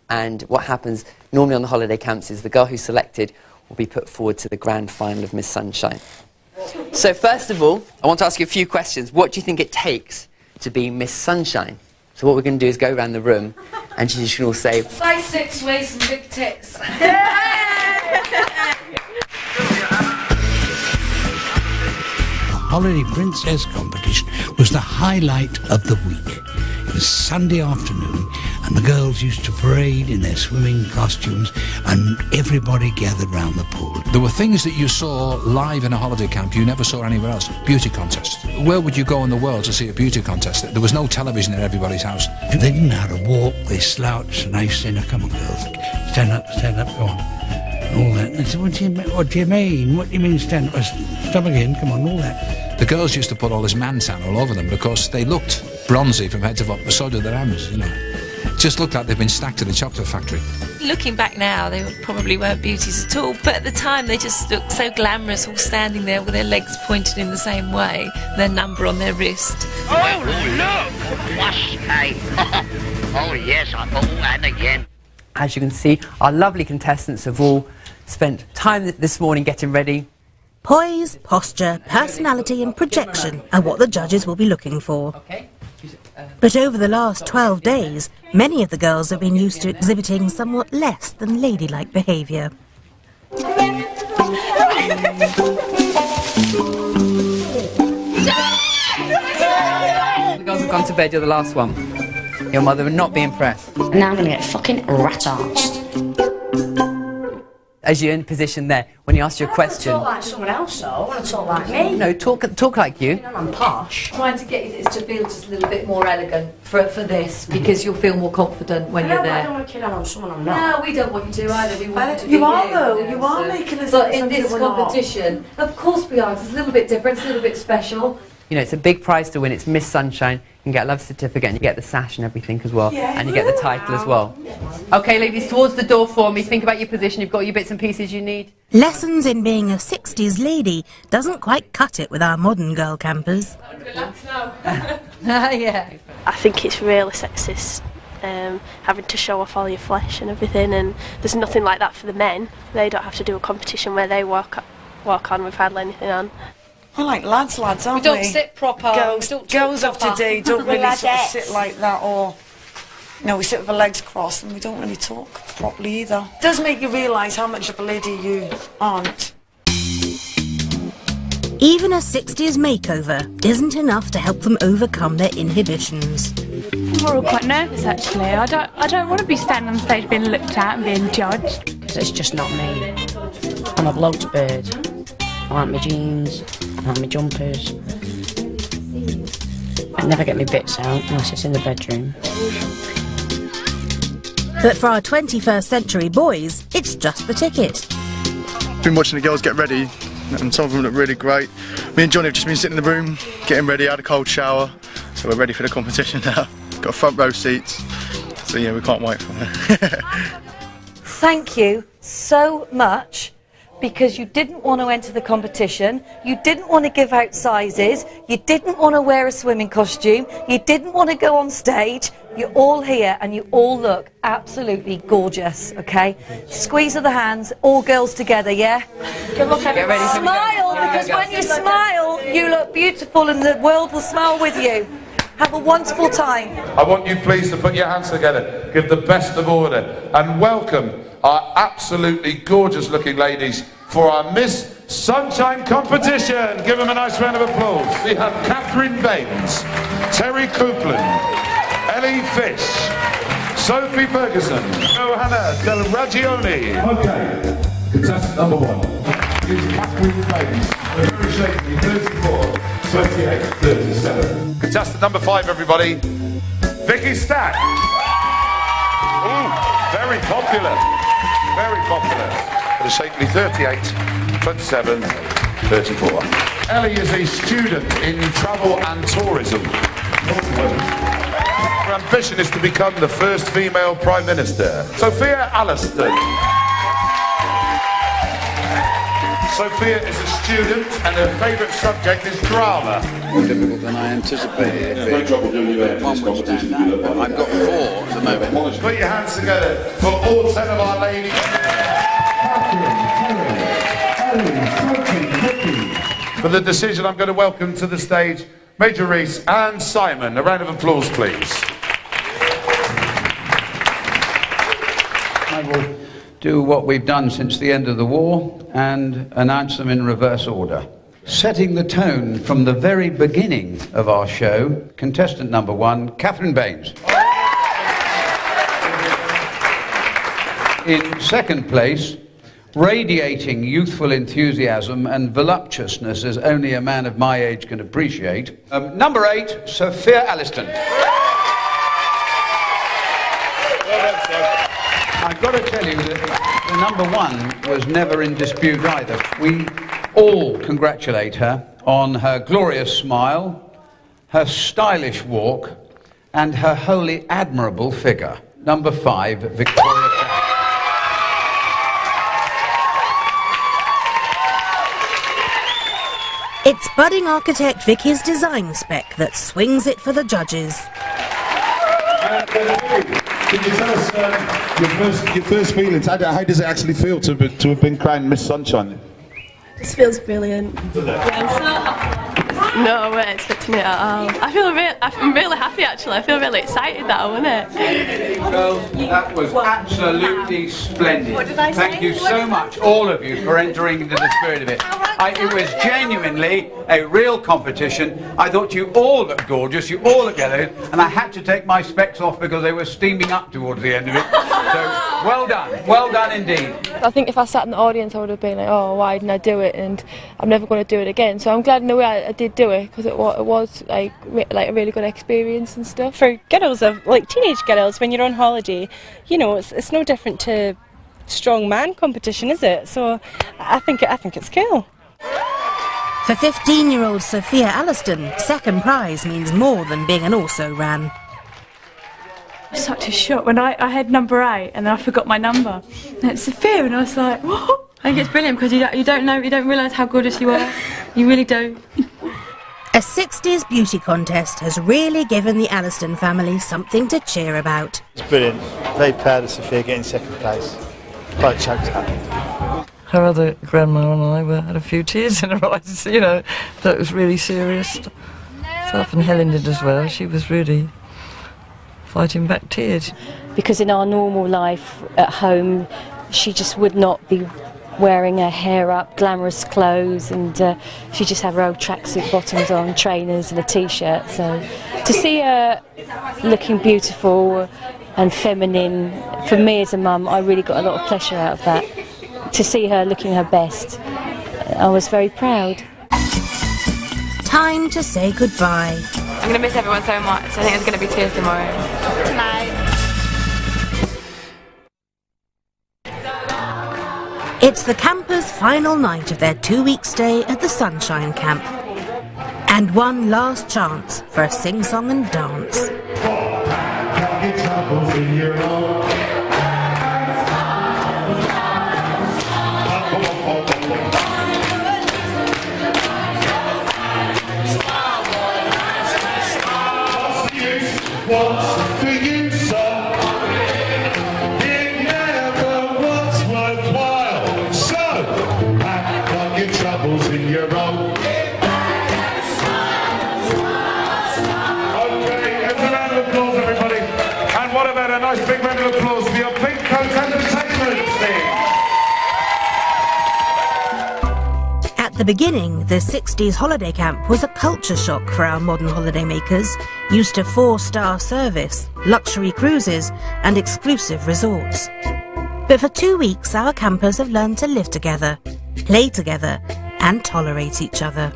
And what happens normally on the holiday camps is the girl who's selected will be put forward to the grand final of Miss Sunshine. So first of all, I want to ask you a few questions. What do you think it takes to be Miss Sunshine? So what we're going to do is go around the room and you can all say... Size 6 waist and big tits. Holiday Princess competition was the highlight of the week. It was Sunday afternoon and the girls used to parade in their swimming costumes and everybody gathered round the pool. There were things that you saw live in a holiday camp you never saw anywhere else. Beauty contests. Where would you go in the world to see a beauty contest? There was no television in everybody's house. They didn't know how to walk, they slouched, and I said, "Now come on girls, stand up, go on." All that. And I said, what do you mean? What do you mean stand up? Stop again, come on, all that. The girls used to put all this man tan all over them because they looked bronzy from head to foot, but so did their arms, you know. It just looked like they'd been stacked in a chocolate factory. Looking back now, they probably weren't beauties at all, but at the time they just looked so glamorous, all standing there with their legs pointed in the same way, their number on their wrist. Oh, look! Wash tape. Oh, yes, and again. As you can see, our lovely contestants have all spent time this morning getting ready. Poise, posture, personality and projection are what the judges will be looking for. But over the last 12 days, many of the girls have been used to exhibiting somewhat less than ladylike behaviour. The girls have gone to bed, you're the last one. Your mother would not be impressed. Now I'm going to get fucking rat-arsed. As you're in position there, when you ask your question... I don't talk like someone else, though. I want to talk like me. No, talk like you. I'm posh. Trying to get you to feel just a little bit more elegant for this, because you'll feel more confident when you're there. I don't want to kill out on someone I'm not. No, we don't want you to either. We want you to be You are, though. you You are making us But into in this something we're not. competition, of course we are. It's a little bit different, it's a little bit special. You know, it's a big prize to win. It's Miss Sunshine. You can get a love certificate and you get the sash and everything as well. Yes. And you get the title as well. OK, ladies, towards the door for me. Think about your position. You've got your bits and pieces you need. Lessons in being a 60s lady doesn't quite cut it with our modern girl campers. Yeah. I think it's really sexist, having to show off all your flesh and everything, and there's nothing like that for the men. They don't have to do a competition where they walk on with hardly anything on. We're like lads, aren't we? We don't sit proper. Girls of today don't really sort of sit like that, or we sit with our legs crossed and we don't really talk properly either. It does make you realise how much of a lady you aren't. Even a 60s makeover isn't enough to help them overcome their inhibitions. We're all quite nervous actually. I don't want to be standing on stage being looked at and being judged. Because it's just not me. I'm a bloke's bird. I like my jeans, I like my jumpers. I never get my bits out unless it's in the bedroom. But for our 21st century boys, it's just the ticket. Been watching the girls get ready, and some of them look really great. Me and Johnny have just been sitting in the room, getting ready, had a cold shower, so we're ready for the competition now. Got front row seats, so yeah, we can't wait for it. Thank you so much, because you didn't want to enter the competition, you didn't want to give out sizes, you didn't want to wear a swimming costume, you didn't want to go on stage. You're all here and you all look absolutely gorgeous, okay? Squeeze of the hands, all girls together, yeah? Good luck, everybody. Smile, because when you smile, you look beautiful and the world will smile with you. Have a wonderful time. I want you please to put your hands together, give the best of order, and welcome our absolutely gorgeous looking ladies for our Miss Sunshine competition. Give them a nice round of applause. We have Catherine Baines, Terry Coupland, Ellie Fish, Sophie Ferguson, Johanna Del Ragione. Okay, contestant number 1 is Catherine Baines. Very shakily, 34, 28, 37. Contestant number 5, everybody, Vicky Stack. Ooh, very popular. Very popular. At a shapely 38, 27, 34. Ellie is a student in travel and tourism. Her ambition is to become the first female Prime Minister. Sophia Alliston. Sophia is a student and her favourite subject is drama. More difficult than I anticipated. Yeah, no trouble doing your One would stand out. I've got 4 at the moment. Put your hands together for all 10 of our ladies. For the decision, I'm going to welcome to the stage Major Reese and Simon. A round of applause, please. I will do what we've done since the end of the war and announce them in reverse order. Setting the tone from the very beginning of our show, contestant number 1, Catherine Baines. In second place, radiating youthful enthusiasm and voluptuousness as only a man of my age can appreciate. Number 8, Sophia Alliston. I've got to tell you that the number 1 was never in dispute either. We all congratulate her on her glorious smile, her stylish walk, and her wholly admirable figure. Number 5, Victoria. It's budding architect Vicky's design spec that swings it for the judges. Can you tell us your first feelings? How does it actually feel to have been crowned Miss Sunshine? This feels brilliant. Yeah, I'm so happy. No, I weren't expecting it at all. I'm really happy actually. I feel really excited that I won it. Well, that was absolutely splendid. What did I say? Thank you so much, all of you, for entering into the spirit of it. It was genuinely a real competition. I thought you all looked gorgeous, you all looked together, and I had to take my specs off because they were steaming up towards the end of it. So, well done indeed. I think if I sat in the audience I would have been like, oh, why didn't I do it, and I'm never going to do it again. So I'm glad in the way I did do it, because it was like a really good experience and stuff. For girls, like teenage girls, when you're on holiday, you know, it's no different to strong man competition, is it? So I think it's cool. For 15-year-old Sophia Alliston, second prize means more than being an also-ran. Such a shock when I had number 8 and then I forgot my number. And it's Sophia, and I was like, what? I think it's brilliant because you don't realise how gorgeous you are. You really do. A 60s beauty contest has really given the Alliston family something to cheer about. It's brilliant. Very proud of Sophia getting second place. Quite choked up. Her other grandma and I had a few tears in our eyes, you know, that was really serious. Myself and Helen did as well. She was really fighting back tears. Because in our normal life at home, she just would not be wearing her hair up, glamorous clothes, and she just had her old tracksuit bottoms on, trainers and a t-shirt. So to see her looking beautiful and feminine, for me as a mum, I really got a lot of pleasure out of that. To see her looking her best, I was very proud. Time to say goodbye. I'm going to miss everyone so much. I think there's going to be tears tomorrow. Tonight. It's the campers' final night of their 2-week stay at the Sunshine Camp. And one last chance for a sing-song and dance. What's for you, sir? It never was worthwhile. So, pack up your troubles in your own. Okay, a round of applause, everybody. And what about a nice big round of applause for your Pink Coat Entertainment team? At the beginning, the 60s holiday camp was a culture shock for our modern holidaymakers, used to 4-star service, luxury cruises and exclusive resorts. But for 2 weeks, our campers have learned to live together, play together and tolerate each other.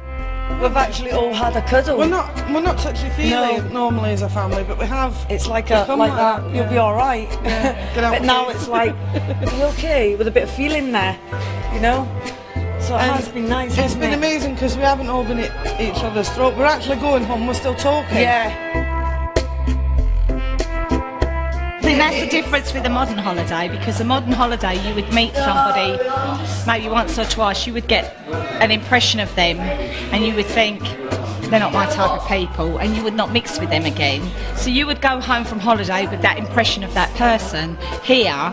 We've actually all had a cuddle. We're not touchy-feely normally as a family, but we have. It's like that. Yeah. You'll be all right. Yeah. But now it's like, are you okay? With a bit of feeling there, you know. So it has been nice. It's been amazing because we haven't all been at each other's throat. We're actually going home. We're still talking. Yeah. I think that's the difference with a modern holiday, because a modern holiday you would meet somebody maybe once or twice, you would get an impression of them and you would think they're not my type of people, and you would not mix with them again. So you would go home from holiday with that impression of that person. Here,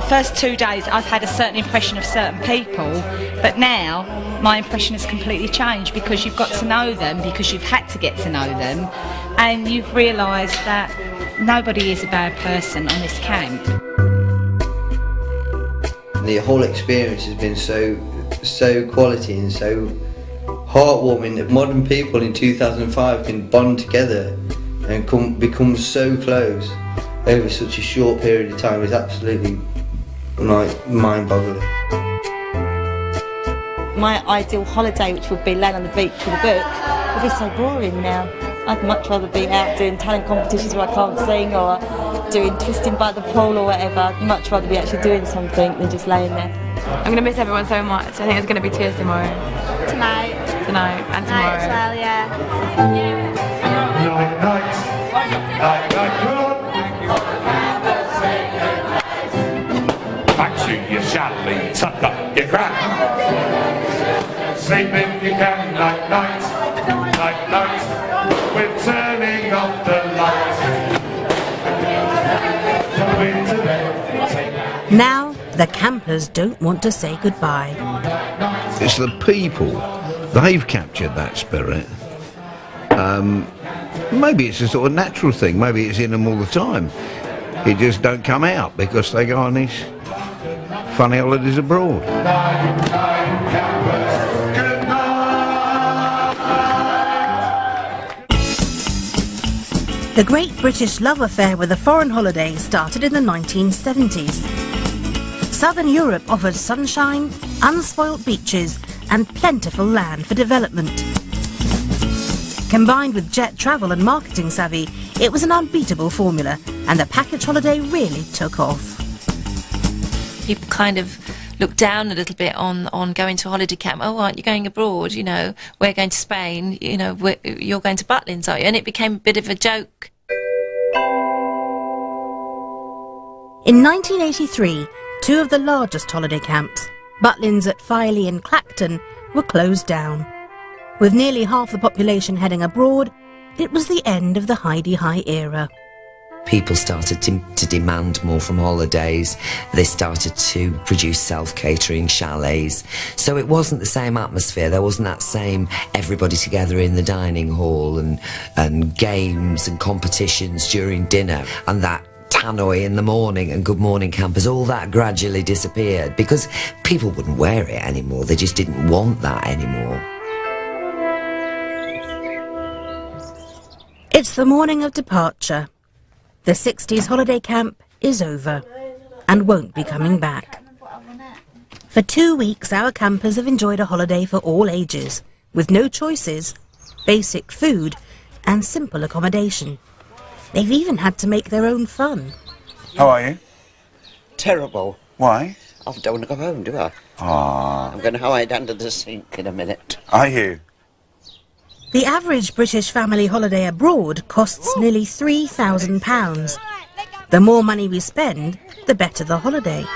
first 2 days I've had a certain impression of certain people, but now my impression has completely changed because you've got to know them, because you've had to get to know them, and you've realised that nobody is a bad person on this camp. The whole experience has been so quality and so heartwarming that modern people in 2005 can bond together and become so close over such a short period of time is absolutely mind-boggling. My ideal holiday, which would be laying on the beach with a book, would be so boring now. I'd much rather be out doing talent competitions where I can't sing, or doing twisting by the pool or whatever. I'd much rather be actually doing something than just laying there. I'm going to miss everyone so much. I think there's going to be tears tomorrow. Tonight. Tonight and tomorrow. Tonight as well, yeah. Back to your chalet, tuck up your crap. Sleep if you can, night, night, night, night. We're turning off the lights. Jump into bed. Now, the campers don't want to say goodbye. It's the people. They've captured that spirit. Maybe it's a sort of natural thing. Maybe it's in them all the time. It just don't come out because they go on these funny holidays abroad. The Great British Love Affair with a foreign holiday started in the 1970s. Southern Europe offered sunshine, unspoilt beaches and plentiful land for development. Combined with jet travel and marketing savvy, it was an unbeatable formula, and the package holiday really took off. People kind of looked down a little bit on going to a holiday camp. Oh, aren't you going abroad? You know, we're going to Spain. You know, you're going to Butlins, are you? And it became a bit of a joke. In 1983, two of the largest holiday camps, Butlins at Filey and Clacton, were closed down. With nearly half the population heading abroad, it was the end of the Hi-de-Hi era. People started to demand more from holidays. They started to produce self-catering chalets. So it wasn't the same atmosphere. There wasn't that same everybody together in the dining hall and games and competitions during dinner and that tannoy in the morning and good morning campers. All that gradually disappeared because people wouldn't wear it anymore. They just didn't want that anymore. It's the morning of departure. The 60s holiday camp is over and won't be coming back. For 2 weeks, our campers have enjoyed a holiday for all ages, with no choices, basic food and simple accommodation. They've even had to make their own fun. How are you? Terrible. Why? I don't want to go home, do I? Ah. I'm going to hide under the sink in a minute. Are you? The average British family holiday abroad costs nearly £3,000. The more money we spend, the better the holiday.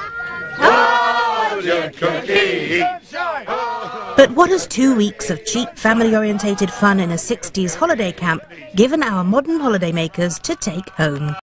But what has 2 weeks of cheap family-orientated fun in a 60s holiday camp given our modern holidaymakers to take home?